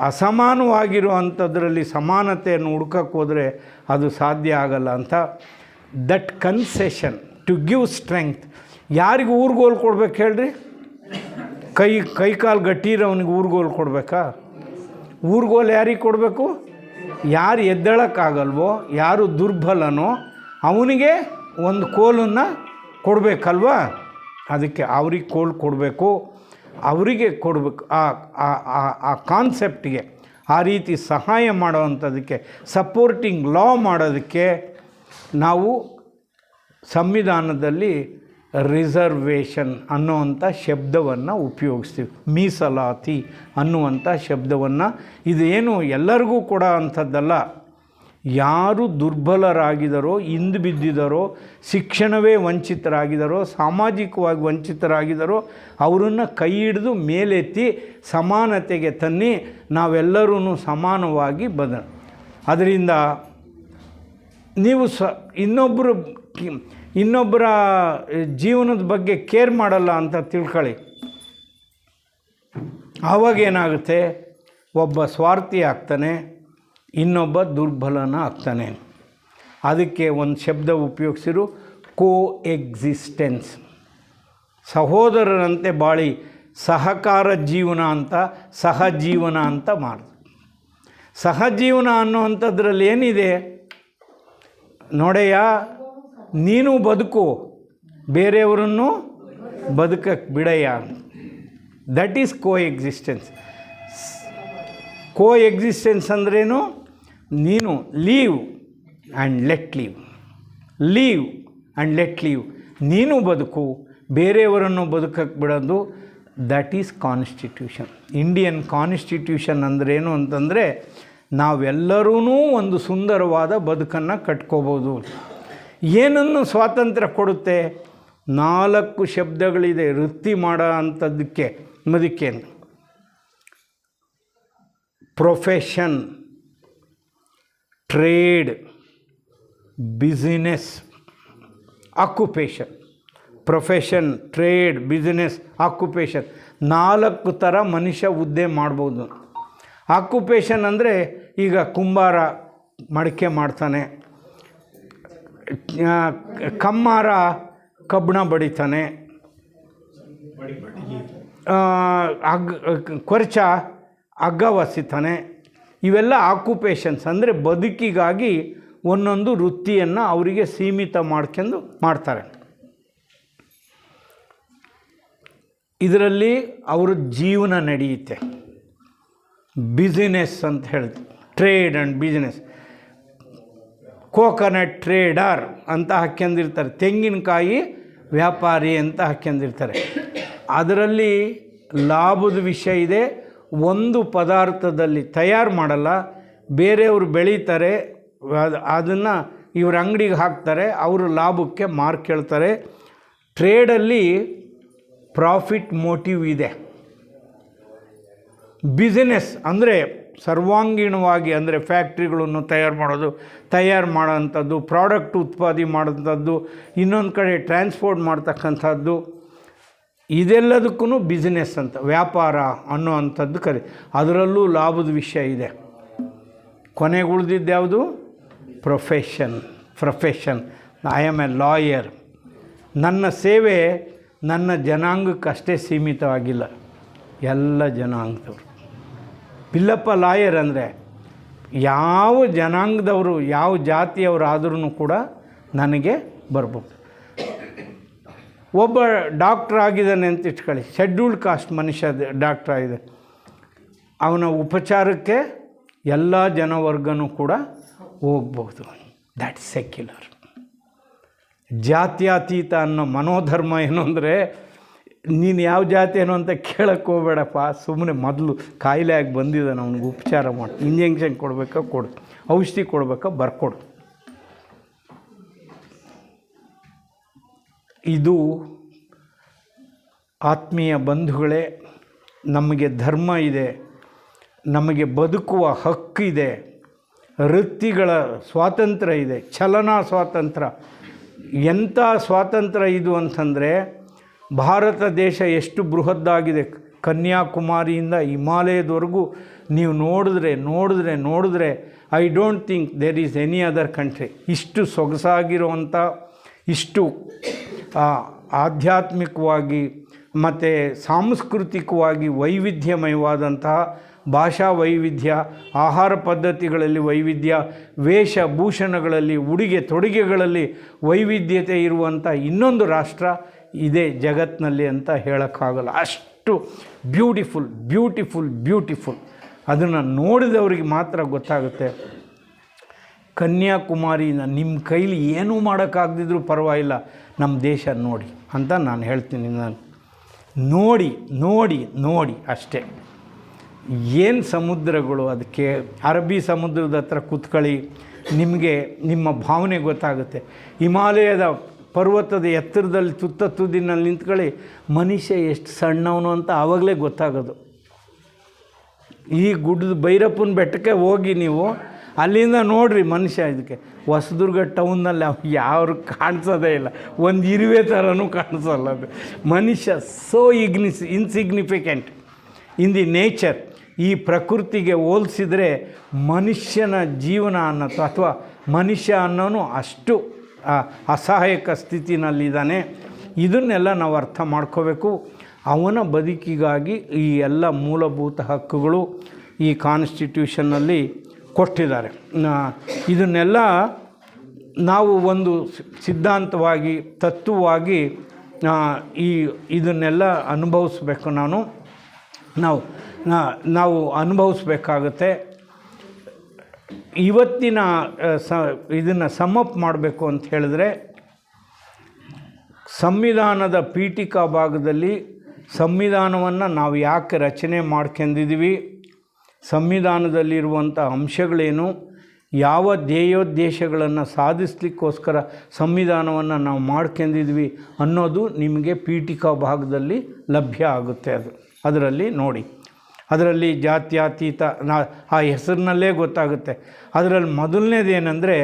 ಅಸಮಾನವಾಗಿರುವಂಥದ್ರಲ್ಲಿ ಸಮಾನತೆಯನ್ನು ಹುಡ್ಕಕ್ಕೆ ಹೋದರೆ ಅದು ಸಾಧ್ಯ ಆಗಲ್ಲ ಅಂತ. That concession to give strength. ಯಾರಿಗೂ ಊರ್ಗೋಲು ಕೊಡ್ಬೇಕು ಹೇಳ್ರಿ? ಕೈ ಕಾಲು ಗಟ್ಟಿ ಇರೋವನಿಗೆ ಊರ್ಗೋಲು ಕೊಡಬೇಕಾ? ಊರ್ಗೋಲು ಯಾರಿಗೆ ಕೊಡಬೇಕು? ಯಾರು ಎದ್ದೇಳಕ್ಕಾಗಲ್ವೋ, ಯಾರು ದುರ್ಬಲನೋ ಅವನಿಗೆ ಒಂದು ಕೋಲನ್ನು ಕೊಡಬೇಕಲ್ವಾ? ಅದಕ್ಕೆ ಅವ್ರಿಗೆ ಕೋಲು ಕೊಡಬೇಕು, ಅವರಿಗೆ ಕೊಡಬೇಕು. ಆ ಕಾನ್ಸೆಪ್ಟಿಗೆ, ಆ ರೀತಿ ಸಹಾಯ ಮಾಡೋವಂಥದ್ದಕ್ಕೆ, ಸಪೋರ್ಟಿಂಗ್ ಲಾ ಮಾಡೋದಕ್ಕೆ ನಾವು ಸಂವಿಧಾನದಲ್ಲಿ ರಿಸರ್ವೇಷನ್ ಅನ್ನುವಂಥ ಶಬ್ದವನ್ನು ಉಪಯೋಗಿಸ್ತೀವಿ. ಮೀಸಲಾತಿ ಅನ್ನುವಂಥ ಶಬ್ದವನ್ನು. ಇದೇನು ಎಲ್ಲರಿಗೂ ಕೊಡೋ ಅಂಥದ್ದಲ್ಲ. ಯಾರು ದುರ್ಬಲರಾಗಿದ್ದಾರೋ, ಹಿಂದು ಬಿದ್ದಿದ್ದಾರೋ, ಶಿಕ್ಷಣವೇ ವಂಚಿತರಾಗಿದ್ದಾರೋ, ಸಾಮಾಜಿಕವಾಗಿ ವಂಚಿತರಾಗಿದ್ದಾರೋ ಅವರನ್ನು ಕೈ ಹಿಡಿದು ಮೇಲೆತ್ತಿ ಸಮಾನತೆಗೆ ತನ್ನಿ ನಾವೆಲ್ಲರೂ ಸಮಾನವಾಗಿ ಅದರಿಂದ ನೀವು ಇನ್ನೊಬ್ಬರ ಜೀವನದ ಬಗ್ಗೆ ಕೇರ್ ಮಾಡಲ್ಲ ಅಂತ ತಿಳ್ಕೊಳ್ಳಿ. ಆವಾಗೇನಾಗುತ್ತೆ? ಒಬ್ಬ ಸ್ವಾರ್ಥಿ ಆಗ್ತಾನೆ, ಇನ್ನೊಬ್ಬ ದುರ್ಬಲನ ಆಗ್ತಾನೆ. ಅದಕ್ಕೆ ಒಂದು ಶಬ್ದ ಉಪಯೋಗಿಸಿರು, ಕೋ ಎಕ್ಸಿಸ್ಟೆನ್ಸ್. ಸಹೋದರರಂತೆ ಬಾಳಿ, ಸಹಕಾರ ಜೀವನ ಅಂತ, ಸಹಜೀವನ ಅಂತ ಮಾಡಿ. ಸಹಜೀವನ ಅನ್ನೋವಂಥದ್ರಲ್ಲಿ ಏನಿದೆ ನೋಡಯ್ಯ, ನೀನು ಬದುಕು, ಬೇರೆಯವರನ್ನು ಬದುಕಕ್ಕೆ ಬಿಡಯ್ಯ. That is coexistence. Coexistence ಅಂದ್ರೇನು? ನೀನು live and let live, live and let live. ನೀನು ಬದುಕು, ಬೇರೆಯವರನ್ನು ಬದುಕಕ್ಕೆ ಬಿಡೋದು. That is constitution. Indian constitution ಅಂದ್ರೇನು ಅಂತಂದರೆ ನಾವೆಲ್ಲರೂ ಒಂದು ಸುಂದರವಾದ ಬದುಕನ್ನು ಕಟ್ಕೋಬೋದು. ಏನನ್ನು ಸ್ವಾತಂತ್ರ್ಯ ಕೊಡುತ್ತೆ? 4 ಶಬ್ದಗಳಿದೆ ವೃತ್ತಿ ಮಾಡೋ ಅಂಥದ್ದಕ್ಕೆ. ಮದಕ್ಕೆ profession, trade, business, occupation. Profession, trade, business, occupation 4 ಥರ ಮನುಷ್ಯ ಹುದ್ದೆ ಮಾಡ್ಬೋದು. ಆಕ್ಯುಪೇಷನ್ ಅಂದರೆ ಈಗ ಕುಂಬಾರ ಮಡಿಕೆ ಮಾಡ್ತಾನೆ, ಕಮ್ಮಾರ ಕಬ್ಬಣ ಬಡಿತಾನೆ, ಕೊರ್ಚ ಹಗ್ಗ ಒಸಿತಾನೆ. ಇವೆಲ್ಲ ಆಕ್ಯುಪೇಷನ್ಸ್. ಅಂದರೆ ಬದುಕಿಗಾಗಿ ಒಂದೊಂದು ವೃತ್ತಿಯನ್ನು ಅವರಿಗೆ ಸೀಮಿತ ಮಾಡ್ಕೊಂಡು ಮಾಡ್ತಾರೆ. ಇದರಲ್ಲಿ ಅವ್ರ ಜೀವನ ನಡೆಯುತ್ತೆ. ಬಿಸಿನೆಸ್ ಅಂತ ಹೇಳಿದ್ರು, trade and business. Coconut trader ಅಂತ ಹಾಕ್ಯಂದಿರ್ತಾರೆ, ತೆಂಗಿನಕಾಯಿ ವ್ಯಾಪಾರಿ ಅಂತ ಹಾಕ್ಯಂದಿರ್ತಾರೆ. ಅದರಲ್ಲಿ ಲಾಭದ ವಿಷಯ ಇದೆ. ಒಂದು ಪದಾರ್ಥದಲ್ಲಿ ತಯಾರು ಮಾಡಲ್ಲ, ಬೇರೆಯವರು ಬೆಳೀತಾರೆ, ಅದನ್ನು ಇವ್ರ ಅಂಗಡಿಗೆ ಹಾಕ್ತಾರೆ, ಅವರು ಲಾಭಕ್ಕೆ ಮಾರ್ಕ್ ಕೇಳ್ತಾರೆ. ಟ್ರೇಡಲ್ಲಿ ಪ್ರಾಫಿಟ್ ಮೋಟಿವ್ ಇದೆ. ಬಿಸಿನೆಸ್ ಅಂದರೆ ಸರ್ವಾಂಗೀಣವಾಗಿ, ಅಂದರೆ ಫ್ಯಾಕ್ಟ್ರಿಗಳನ್ನು ತಯಾರು ಮಾಡೋಂಥದ್ದು, ಪ್ರಾಡಕ್ಟ್ ಉತ್ಪಾದನೆ ಮಾಡೋಂಥದ್ದು, ಇನ್ನೊಂದು ಕಡೆ ಟ್ರಾನ್ಸ್ಪೋರ್ಟ್ ಮಾಡ್ತಕ್ಕಂಥದ್ದು, ಇದೆಲ್ಲದಕ್ಕೂ ಬಿಸಿನೆಸ್ ಅಂತ, ವ್ಯಾಪಾರ ಅನ್ನೋ ಅಂಥದ್ದು ಅದರಲ್ಲೂ ಲಾಭದ ವಿಷಯ ಇದೆ. ಕೊನೆಗೆ ಉಳಿದಿದ್ದು ಯಾವುದು? Profession. I am A lawyer. ನನ್ನ ಸೇವೆ ನನ್ನ ಜನಾಂಗಕ್ಕಷ್ಟೇ ಸೀಮಿತವಾಗಿಲ್ಲ, ಎಲ್ಲ ಜನಾಂಗದವರು. ಬಿಲ್ಲಪ್ಪ ಲಾಯರ್ ಅಂದರೆ ಯಾವ ಜನಾಂಗದವರು, ಯಾವ ಜಾತಿಯವರಾದ್ರೂ ಕೂಡ ನನಗೆ ಬರ್ಬೋದು. ಒಬ್ಬ ಡಾಕ್ಟ್ರ್ ಆಗಿದ್ದಾನೆ ಅಂತ ಇಟ್ಕೊಳ್ಳಿ, ಶೆಡ್ಯೂಲ್ಡ್ ಕಾಸ್ಟ್ ಮನುಷ್ಯ ಡಾಕ್ಟ್ರ್ ಆಗಿದೆ, ಅವನ ಉಪಚಾರಕ್ಕೆ ಎಲ್ಲ ಜನವರ್ಗನೂ ಕೂಡ ಹೋಗ್ಬೋದು. That secular. ಜಾತ್ಯತೀತ ಅನ್ನೋ ಮನೋಧರ್ಮ ಏನು ಅಂದರೆ, ನೀನು ಯಾವ ಜಾತಿ ಏನೋ ಅಂತ ಕೇಳಕ್ಕೆ ಹೋಗಬೇಡಪ್ಪ, ಸುಮ್ಮನೆ ಮೊದಲು ಕಾಯಿಲೆ ಆಗಿ ಬಂದಿದ್ದಾನೆ ಅವನಿಗೆ ಉಪಚಾರ ಮಾಡಿ, ಇಂಜೆಕ್ಷನ್ ಕೊಡಬೇಕಾ ಕೊಡು, ಔಷಧಿ ಕೊಡಬೇಕಾ ಬರ್ಕೊಡು. ಇದು ಆತ್ಮೀಯ ಬಂಧುಗಳೇ, ನಮಗೆ ಧರ್ಮ ಇದೆ, ನಮಗೆ ಬದುಕುವ ಹಕ್ಕಿದೆ, ವೃತ್ತಿಗಳ ಸ್ವಾತಂತ್ರ್ಯ ಇದೆ, ಚಲನಾ ಸ್ವಾತಂತ್ರ್ಯ. ಎಂಥ ಸ್ವಾತಂತ್ರ್ಯ ಇದು ಅಂತಂದರೆ, ಭಾರತ ದೇಶ ಎಷ್ಟು ಬೃಹದ್ದಾಗಿದೆ, ಕನ್ಯಾಕುಮಾರಿಯಿಂದ ಹಿಮಾಲಯದವರೆಗೂ ನೀವು ನೋಡಿದ್ರೆ I don't think there is any other country ಇಷ್ಟು ಸೊಗಸಾಗಿರುವಂಥ, ಇಷ್ಟು ಆಧ್ಯಾತ್ಮಿಕವಾಗಿ ಮತ್ತು ಸಾಂಸ್ಕೃತಿಕವಾಗಿ ವೈವಿಧ್ಯಮಯವಾದಂತಹ ಭಾಷಾ ವೈವಿಧ್ಯ, ಆಹಾರ ಪದ್ಧತಿಗಳಲ್ಲಿ ವೈವಿಧ್ಯ, ವೇಷಭೂಷಣಗಳಲ್ಲಿ, ಉಡುಗೆ ತೊಡುಗೆಗಳಲ್ಲಿ ವೈವಿಧ್ಯತೆ ಇರುವಂಥ ಇನ್ನೊಂದು ರಾಷ್ಟ್ರ ಇದೆ ಜಗತ್ತಿನಲ್ಲಿ ಅಂತ ಹೇಳೋಕ್ಕಾಗಲ್ಲ. ಅಷ್ಟು ಬ್ಯೂಟಿಫುಲ್. ಅದನ್ನು ನೋಡಿದವ್ರಿಗೆ ಮಾತ್ರ ಗೊತ್ತಾಗುತ್ತೆ. ಕನ್ಯಾಕುಮಾರಿನ ನಿಮ್ಮ ಕೈಲಿ ಏನೂ ಮಾಡೋಕ್ಕಾಗದಿದ್ರೂ ಪರವಾಗಿಲ್ಲ, ನಮ್ಮ ದೇಶ ನೋಡಿ ಅಂತ ನಾನು ಹೇಳ್ತೀನಿ. ನಾನು ನೋಡಿ ಅಷ್ಟೇ. ಏನು ಸಮುದ್ರಗಳು, ಅದಕ್ಕೆ ಅರಬ್ಬಿ ಸಮುದ್ರದ ಹತ್ರ ಕೂತ್ಕೊಳ್ಳಿ, ನಿಮಗೆ ನಿಮ್ಮ ಭಾವನೆ ಗೊತ್ತಾಗುತ್ತೆ. ಹಿಮಾಲಯದ ಪರ್ವತದ ಎತ್ತರದಲ್ಲಿ ತುದಿನಲ್ಲಿ ನಿಂತ್ಕೊಳ್ಳಿ, ಮನುಷ್ಯ ಎಷ್ಟು ಸಣ್ಣವನು ಅಂತ ಆವಾಗಲೇ ಗೊತ್ತಾಗೋದು. ಈ ಗುಡ್ಡದ ಭೈರಪ್ಪನ ಬೆಟ್ಟಕ್ಕೆ ಹೋಗಿ ನೀವು ಅಲ್ಲಿಂದ ನೋಡಿರಿ ಮನುಷ್ಯ. ಇದಕ್ಕೆ ಹೊಸದುರ್ಗ ಟೌನ್ನಲ್ಲಿ ಯಾರು ಕಾಣಿಸೋದೇ ಇಲ್ಲ, ಒಂದು ಇರುವೆ ಥರನೂ ಕಾಣಿಸೋಲ್ಲ. ಅದು ಮನುಷ್ಯ so insignificant in the nature. ಈ ಪ್ರಕೃತಿಗೆ ಹೋಲಿಸಿದರೆ ಮನುಷ್ಯನ ಜೀವನ ಅನ್ನೋದು ಅಥವಾ ಮನುಷ್ಯ ಅನ್ನೋನು ಅಷ್ಟು ಅಸಹಾಯಕ ಸ್ಥಿತಿನಲ್ಲಿದ್ದಾನೆ. ಇದನ್ನೆಲ್ಲ ನಾವು ಅರ್ಥ ಮಾಡ್ಕೋಬೇಕು. ಅವನ ಬದುಕಿಗಾಗಿ ಈ ಎಲ್ಲ ಮೂಲಭೂತ ಹಕ್ಕುಗಳು ಈ ಕಾನ್ಸ್ಟಿಟ್ಯೂಷನ್ನಲ್ಲಿ ಕೊಟ್ಟಿದ್ದಾರೆ. ಇದನ್ನೆಲ್ಲ ನಾವು ಒಂದು ಸಿದ್ಧಾಂತವಾಗಿ, ತತ್ವವಾಗಿ ಇದನ್ನೆಲ್ಲ ಅನುಭವಿಸ್ಬೇಕು. ನಾನು ನಾವು ಅನುಭವಿಸ್ಬೇಕಾಗುತ್ತೆ. ಇವತ್ತಿನ ಇದನ್ನು ಸಮಪ್ ಮಾಡಬೇಕು ಅಂತ ಹೇಳಿದ್ರೆ, ಸಂವಿಧಾನದ ಪೀಠಿಕಾ ಭಾಗದಲ್ಲಿ ಸಂವಿಧಾನವನ್ನು ನಾವು ಯಾಕೆ ರಚನೆ ಮಾಡ್ಕೊಂಡಿದ್ದೀವಿ, ಸಂವಿಧಾನದಲ್ಲಿರುವಂಥ ಅಂಶಗಳೇನು, ಯಾವ ಧ್ಯೇಯೋದ್ದೇಶಗಳನ್ನು ಸಾಧಿಸಲಿಕ್ಕೋಸ್ಕರ ಸಂವಿಧಾನವನ್ನು ನಾವು ಮಾಡ್ಕೊಂಡಿದ್ವಿ ಅನ್ನೋದು ನಿಮಗೆ ಪೀಠಿಕಾ ಭಾಗದಲ್ಲಿ ಲಭ್ಯ ಆಗುತ್ತೆ. ಅದರಲ್ಲಿ ನೋಡಿ, ಅದರಲ್ಲಿ ಜಾತ್ಯತೀತ ಆ ಹೆಸರಿನಲ್ಲೇ ಗೊತ್ತಾಗುತ್ತೆ. ಅದರಲ್ಲಿ ಮೊದಲನೇದೇನೆಂದರೆ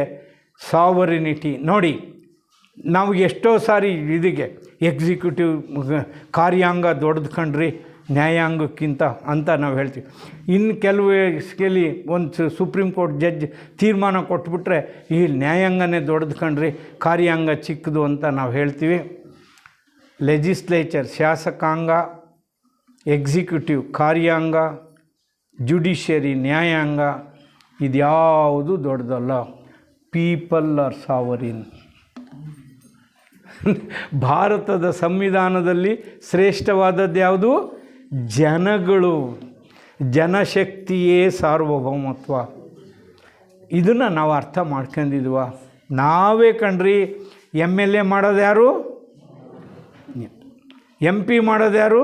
ಸಾವರಿನಿಟಿ. ನೋಡಿ, ನಾವು ಎಷ್ಟೋ ಸಾರಿ ಇದಕ್ಕೆ ಎಕ್ಸಿಕ್ಯೂಟಿವ್ ಕಾರ್ಯಾಂಗ ದೊಡ್ಡದು ಕಣ್ರಿ ನ್ಯಾಯಾಂಗಕ್ಕಿಂತ ಅಂತ ನಾವು ಹೇಳ್ತೀವಿ. ಇನ್ನು ಕೆಲವು ಒಂದು ಸುಪ್ರೀಂ ಕೋರ್ಟ್ ಜಡ್ಜ್ ತೀರ್ಮಾನ ಕೊಟ್ಬಿಟ್ರೆ ಈ ನ್ಯಾಯಾಂಗನೇ ದೊಡ್ಡದು ಕಣ್ರಿ, ಕಾರ್ಯಾಂಗ ಚಿಕ್ಕದು ಅಂತ ನಾವು ಹೇಳ್ತೀವಿ. ಲೆಜಿಸ್ಲೇಚರ್ ಶಾಸಕಾಂಗ, ಎಕ್ಸಿಕ್ಯೂಟಿವ್ ಕಾರ್ಯಾಂಗ, ಜುಡಿಷಿಯರಿ ನ್ಯಾಯಾಂಗ, ಇದ್ಯಾವುದು ದೊಡ್ಡದಲ್ಲ. People are sovereign. ಭಾರತದ ಸಂವಿಧಾನದಲ್ಲಿ ಶ್ರೇಷ್ಠವಾದದ್ದು ಯಾವುದು? ಜನಗಳು, ಜನಶಕ್ತಿಯೇ ಸಾರ್ವಭೌಮತ್ವ. ಇದನ್ನು ನಾವು ಅರ್ಥ ಮಾಡ್ಕೊಂಡಿದ್ವ? ನಾವೇ ಕಣ್ರಿ MLA ಮಾಡೋದು ಯಾರು? MP ಮಾಡೋದು ಯಾರು?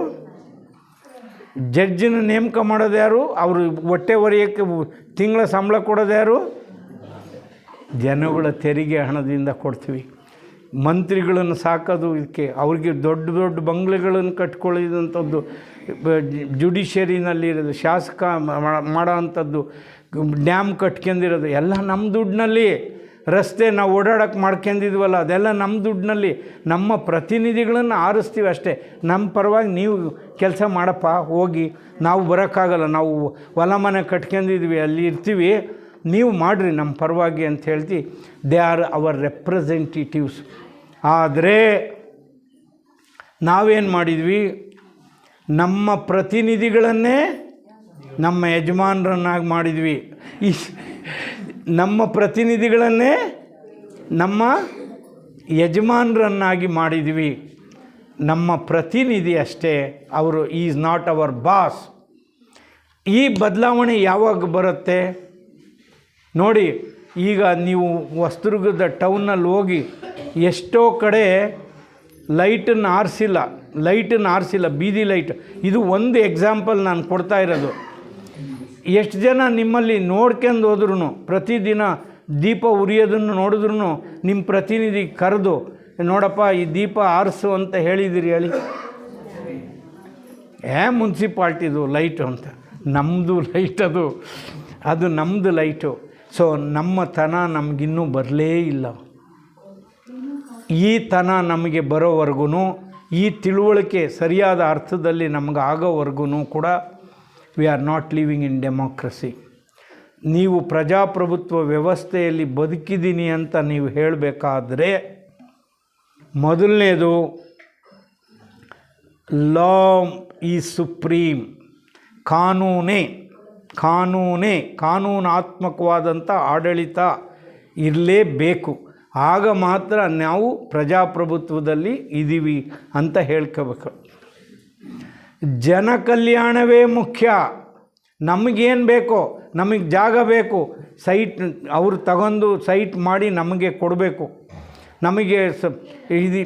ಜಡ್ಜಿನ ನೇಮಕ ಮಾಡೋದು ಯಾರು? ಅವರು ಹೊಟ್ಟೆ ಹೊರೆಯೋಕ್ಕೆ ತಿಂಗಳ ಸಂಬಳ ಕೊಡೋದು ಯಾರು? ಜನಗಳ ತೆರಿಗೆ ಹಣದಿಂದ ಕೊಡ್ತೀವಿ. ಮಂತ್ರಿಗಳನ್ನು ಸಾಕೋದು ಇದಕ್ಕೆ, ಅವ್ರಿಗೆ ದೊಡ್ಡ ದೊಡ್ಡ ಬಂಗ್ಲೆಗಳನ್ನು ಕಟ್ಕೊಳ್ಳೋದಂಥದ್ದು, ಜುಡಿಷಿಯರಿನಲ್ಲಿರೋದು, ಶಾಸಕ ಮಾಡೋ ಅಂಥದ್ದು, ಡ್ಯಾಮ್ ಕಟ್ಕೊಂಡಿರೋದು ಎಲ್ಲ ನಮ್ಮ ದುಡ್ಡಿನಲ್ಲಿ. ರಸ್ತೆ ನಾವು ಓಡಾಡೋಕ್ಕೆ ಮಾಡ್ಕೊಂಡಿದ್ವಲ್ಲ ಅದೆಲ್ಲ ನಮ್ಮ ದುಡ್ಡಿನಲ್ಲಿ. ನಮ್ಮ ಪ್ರತಿನಿಧಿಗಳನ್ನು ಆರಿಸ್ತೀವಿ ಅಷ್ಟೇ. ನಮ್ಮ ಪರವಾಗಿ ನೀವು ಕೆಲಸ ಮಾಡಪ್ಪ, ಹೋಗಿ, ನಾವು ಬರೋಕ್ಕಾಗಲ್ಲ, ನಾವು ಹೊಲ ಮನೆ ಕಟ್ಕೊಂಡಿದ್ವಿ, ಅಲ್ಲಿ ಇರ್ತೀವಿ, ನೀವು ಮಾಡಿರಿ ನಮ್ಮ ಪರವಾಗಿ ಅಂತ ಹೇಳ್ತೀವಿ. They are our representatives. ಆದರೆ ನಾವೇನು ಮಾಡಿದ್ವಿ? ನಮ್ಮ ಪ್ರತಿನಿಧಿಗಳನ್ನೇ ನಮ್ಮ ಯಜಮಾನರನ್ನಾಗಿ ಮಾಡಿದ್ವಿ. ನಮ್ಮ ಪ್ರತಿನಿಧಿಗಳನ್ನೇ ನಮ್ಮ ಯಜಮಾನರನ್ನಾಗಿ ಮಾಡಿದ್ವಿ. ನಮ್ಮ ಪ್ರತಿನಿಧಿ ಅಷ್ಟೇ, ಅವರು ಈಸ್ ನಾಟ್ ಅವರ್ ಬಾಸ್. ಈ ಬದಲಾವಣೆ ಯಾವಾಗ ಬರುತ್ತೆ ನೋಡಿ. ಈಗ ನೀವು ಹೊಸದುರ್ಗದ ಟೌನಲ್ಲಿ ಹೋಗಿ ಎಷ್ಟೋ ಕಡೆ ಲೈಟನ್ನು ಆರಿಸಿಲ್ಲ, ಬೀದಿ ಲೈಟ್. ಇದು ಒಂದು ಎಕ್ಸಾಂಪಲ್ ನಾನು ಕೊಡ್ತಾ ಇರೋದು. ಎಷ್ಟು ಜನ ನಿಮ್ಮಲ್ಲಿ ನೋಡ್ಕೊಂಡು ಹೋದ್ರೂ, ಪ್ರತಿದಿನ ದೀಪ ಉರಿಯೋದನ್ನು ನೋಡಿದ್ರೂ ನಿಮ್ಮ ಪ್ರತಿನಿಧಿ ಕರೆದು, ನೋಡಪ್ಪ ಈ ದೀಪ ಆರಿಸು ಅಂತ ಹೇಳಿದಿರಿ ಹೇಳಿ? ಮುನ್ಸಿಪಾಲ್ಟಿದು ಲೈಟು ಅಂತ. ನಮ್ಮದು ಲೈಟ್ ಅದು ನಮ್ಮದು ಲೈಟು. ಸೊ ನಮ್ಮ ತನ ನಮಗಿನ್ನೂ ಬರಲೇ ಇಲ್ಲ. ಈ ತನ ನಮಗೆ ಬರೋವರೆಗೂ, ಈ ತಿಳುವಳಿಕೆ ಸರಿಯಾದ ಅರ್ಥದಲ್ಲಿ ನಮಗೆ ಆಗೋವರೆಗೂ ಕೂಡ we are not living in democracy. ನೀವು ಪ್ರಜಾಪ್ರಭುತ್ವ ವ್ಯವಸ್ಥೆಯಲ್ಲಿ ಬದುಕಿದ್ದೀನಿ ಅಂತ ನೀವು ಹೇಳಬೇಕಾದ್ರೆ, ಮೊದಲನೇದು ಲಾ ಈಸ್ ಸುಪ್ರೀಮ್. ಕಾನೂನಾತ್ಮಕವಾದಂಥ ಆಡಳಿತ ಇರಲೇಬೇಕು. ಆಗ ಮಾತ್ರ ನಾವು ಪ್ರಜಾಪ್ರಭುತ್ವದಲ್ಲಿ ಇದ್ದೀವಿ ಅಂತ ಹೇಳ್ಕೋಬೇಕು. ಜನ ಕಲ್ಯಾಣವೇ ಮುಖ್ಯ. ನಮಗೇನು ಬೇಕೋ, ನಮಗೆ ಜಾಗ ಬೇಕು, ಸೈಟ್ ಅವರು ತಗೊಂಡು ಸೈಟ್ ಮಾಡಿ ನಮಗೆ ಕೊಡಬೇಕು. ನಮಗೆ ಇದು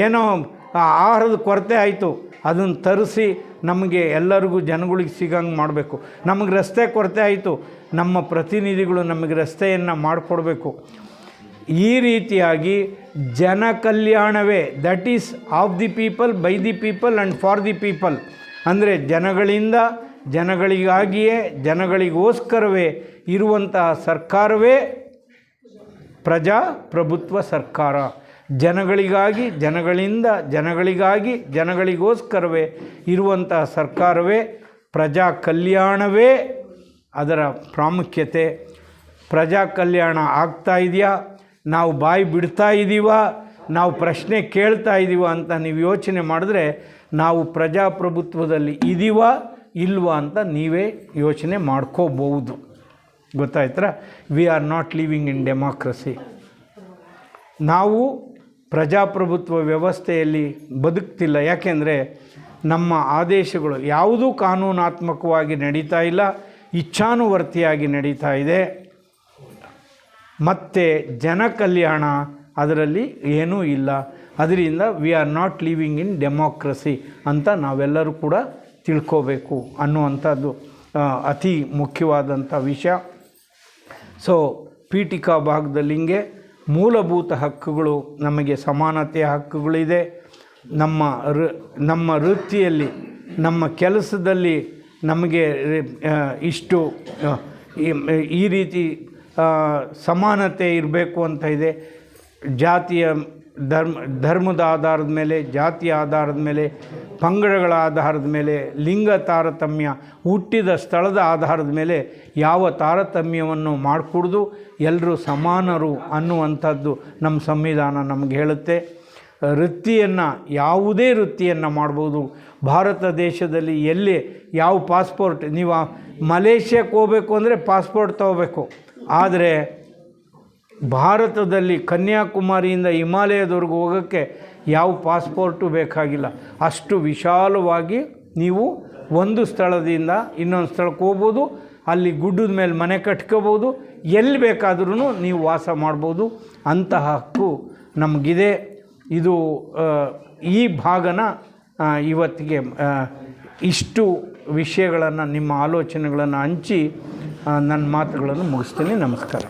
ಏನೋ ಆಹಾರದ ಕೊರತೆ ಆಯಿತು, ಅದನ್ನು ತರಿಸಿ ನಮಗೆ ಎಲ್ಲರಿಗೂ ಜನಗಳಿಗೆ ಸಿಗಂಗೆ ಮಾಡಬೇಕು. ನಮಗೆ ರಸ್ತೆ ಕೊರತೆ ಆಯಿತು, ನಮ್ಮ ಪ್ರತಿನಿಧಿಗಳು ನಮಗೆ ರಸ್ತೆಯನ್ನು ಮಾಡಿಕೊಡ್ಬೇಕು. ಈ ರೀತಿಯಾಗಿ ಜನ ಕಲ್ಯಾಣವೇ, that is of the people, by the people and for the people. ಅಂದರೆ ಜನಗಳಿಂದ, ಜನಗಳಿಗಾಗಿಯೇ, ಜನಗಳಿಗೋಸ್ಕರವೇ ಇರುವಂತಹ ಸರ್ಕಾರವೇ ಪ್ರಜಾಪ್ರಭುತ್ವ ಸರ್ಕಾರ. ಜನಗಳಿಗಾಗಿ, ಜನಗಳಿಂದ, ಜನಗಳಿಗಾಗಿ, ಜನಗಳಿಗೋಸ್ಕರವೇ ಇರುವಂತಹ ಸರ್ಕಾರವೇ ಪ್ರಜಾ ಕಲ್ಯಾಣವೇ ಅದರ ಪ್ರಾಮುಖ್ಯತೆ. ಪ್ರಜಾ ಕಲ್ಯಾಣ ಆಗ್ತಾ ಇದೆಯಾ, ನಾವು ಬಾಯಿ ಬಿಡ್ತಾ ಇದ್ದೀವ, ನಾವು ಪ್ರಶ್ನೆ ಕೇಳ್ತಾ ಇದ್ದೀವ ಅಂತ ನೀವು ಯೋಚನೆ ಮಾಡಿದ್ರೆ ನಾವು ಪ್ರಜಾಪ್ರಭುತ್ವದಲ್ಲಿ ಇದ್ದೀವ ಇಲ್ವಾ ಅಂತ ನೀವೇ ಯೋಚನೆ ಮಾಡ್ಕೋಬಹುದು. ಗೊತ್ತಾಯ್ತಾ? We are not living in democracy. ನಾವು ಪ್ರಜಾಪ್ರಭುತ್ವ ವ್ಯವಸ್ಥೆಯಲ್ಲಿ ಬದುಕ್ತಿಲ್ಲ. ಯಾಕೆಂದರೆ ನಮ್ಮ ಆದೇಶಗಳು ಯಾವುದೂ ಕಾನೂನಾತ್ಮಕವಾಗಿ ನಡೀತಾ ಇಲ್ಲ, ಇಚ್ಛಾನುವರ್ತಿಯಾಗಿ ನಡೀತಾ ಇದೆ. ಮತ್ತು ಜನ ಕಲ್ಯಾಣ ಅದರಲ್ಲಿ ಏನೂ ಇಲ್ಲ. ಅದರಿಂದ we are not living in democracy ಅಂತ ನಾವೆಲ್ಲರೂ ಕೂಡ ತಿಳ್ಕೋಬೇಕು ಅನ್ನುವಂಥದ್ದು ಅತಿ ಮುಖ್ಯವಾದಂಥ ವಿಷಯ. ಸೊ ಪೀಠಿಕಾ ಭಾಗದಲ್ಲಿ ಹಿಂಗೆ ಮೂಲಭೂತ ಹಕ್ಕುಗಳು, ನಮಗೆ ಸಮಾನತೆಯ ಹಕ್ಕುಗಳಿದೆ. ನಮ್ಮ ವೃತ್ತಿಯಲ್ಲಿ, ನಮ್ಮ ಕೆಲಸದಲ್ಲಿ ನಮಗೆ ಇಷ್ಟು ಈ ರೀತಿ ಸಮಾನತೆ ಇರಬೇಕು ಅಂತ ಇದೆ. ಜಾತಿಯ ಧರ್ಮದ ಆಧಾರದ ಮೇಲೆ, ಜಾತಿಯ ಆಧಾರದ ಮೇಲೆ, ಪಂಗಡಗಳ ಆಧಾರದ ಮೇಲೆ, ಲಿಂಗ ತಾರತಮ್ಯ, ಹುಟ್ಟಿದ ಸ್ಥಳದ ಆಧಾರದ ಮೇಲೆ ಯಾವ ತಾರತಮ್ಯವನ್ನು ಮಾಡಿಕೊಡ್ದು ಎಲ್ಲರೂ ಸಮಾನರು ಅನ್ನುವಂಥದ್ದು ನಮ್ಮ ಸಂವಿಧಾನ ನಮಗೆ ಹೇಳುತ್ತೆ. ವೃತ್ತಿಯನ್ನು, ಯಾವುದೇ ವೃತ್ತಿಯನ್ನು ಮಾಡ್ಬೋದು. ಭಾರತ ದೇಶದಲ್ಲಿ ಎಲ್ಲಿ ಯಾವ ಪಾಸ್ಪೋರ್ಟ್, ನೀವು ಮಲೇಷ್ಯಾಕ್ಕೆ ಹೋಗಬೇಕು ಅಂದರೆ ಪಾಸ್ಪೋರ್ಟ್ ತೊಗೋಬೇಕು. ಆದರೆ ಭಾರತದಲ್ಲಿ ಕನ್ಯಾಕುಮಾರಿಯಿಂದ ಹಿಮಾಲಯದವರೆಗೂ ಹೋಗೋಕ್ಕೆ ಯಾವ ಪಾಸ್ಪೋರ್ಟು ಬೇಕಾಗಿಲ್ಲ. ಅಷ್ಟು ವಿಶಾಲವಾಗಿ ನೀವು ಒಂದು ಸ್ಥಳದಿಂದ ಇನ್ನೊಂದು ಸ್ಥಳಕ್ಕೆ ಹೋಗ್ಬೋದು. ಅಲ್ಲಿ ಗುಡ್ಡದ ಮೇಲೆ ಮನೆ ಕಟ್ಕೋಬೋದು. ಎಲ್ಲಿ ಬೇಕಾದ್ರೂ ನೀವು ವಾಸ ಮಾಡ್ಬೋದು. ಅಂತಹ ಹಕ್ಕು ನಮಗಿದೆ. ಇದು ಈ ಭಾಗನ ಇವತ್ತಿಗೆ ಇಷ್ಟು ವಿಷಯಗಳನ್ನು, ನಿಮ್ಮ ಆಲೋಚನೆಗಳನ್ನು ಹಂಚಿ ನನ್ನ ಮಾತುಗಳನ್ನು ಮುಗಿಸ್ತೀನಿ. ನಮಸ್ಕಾರ.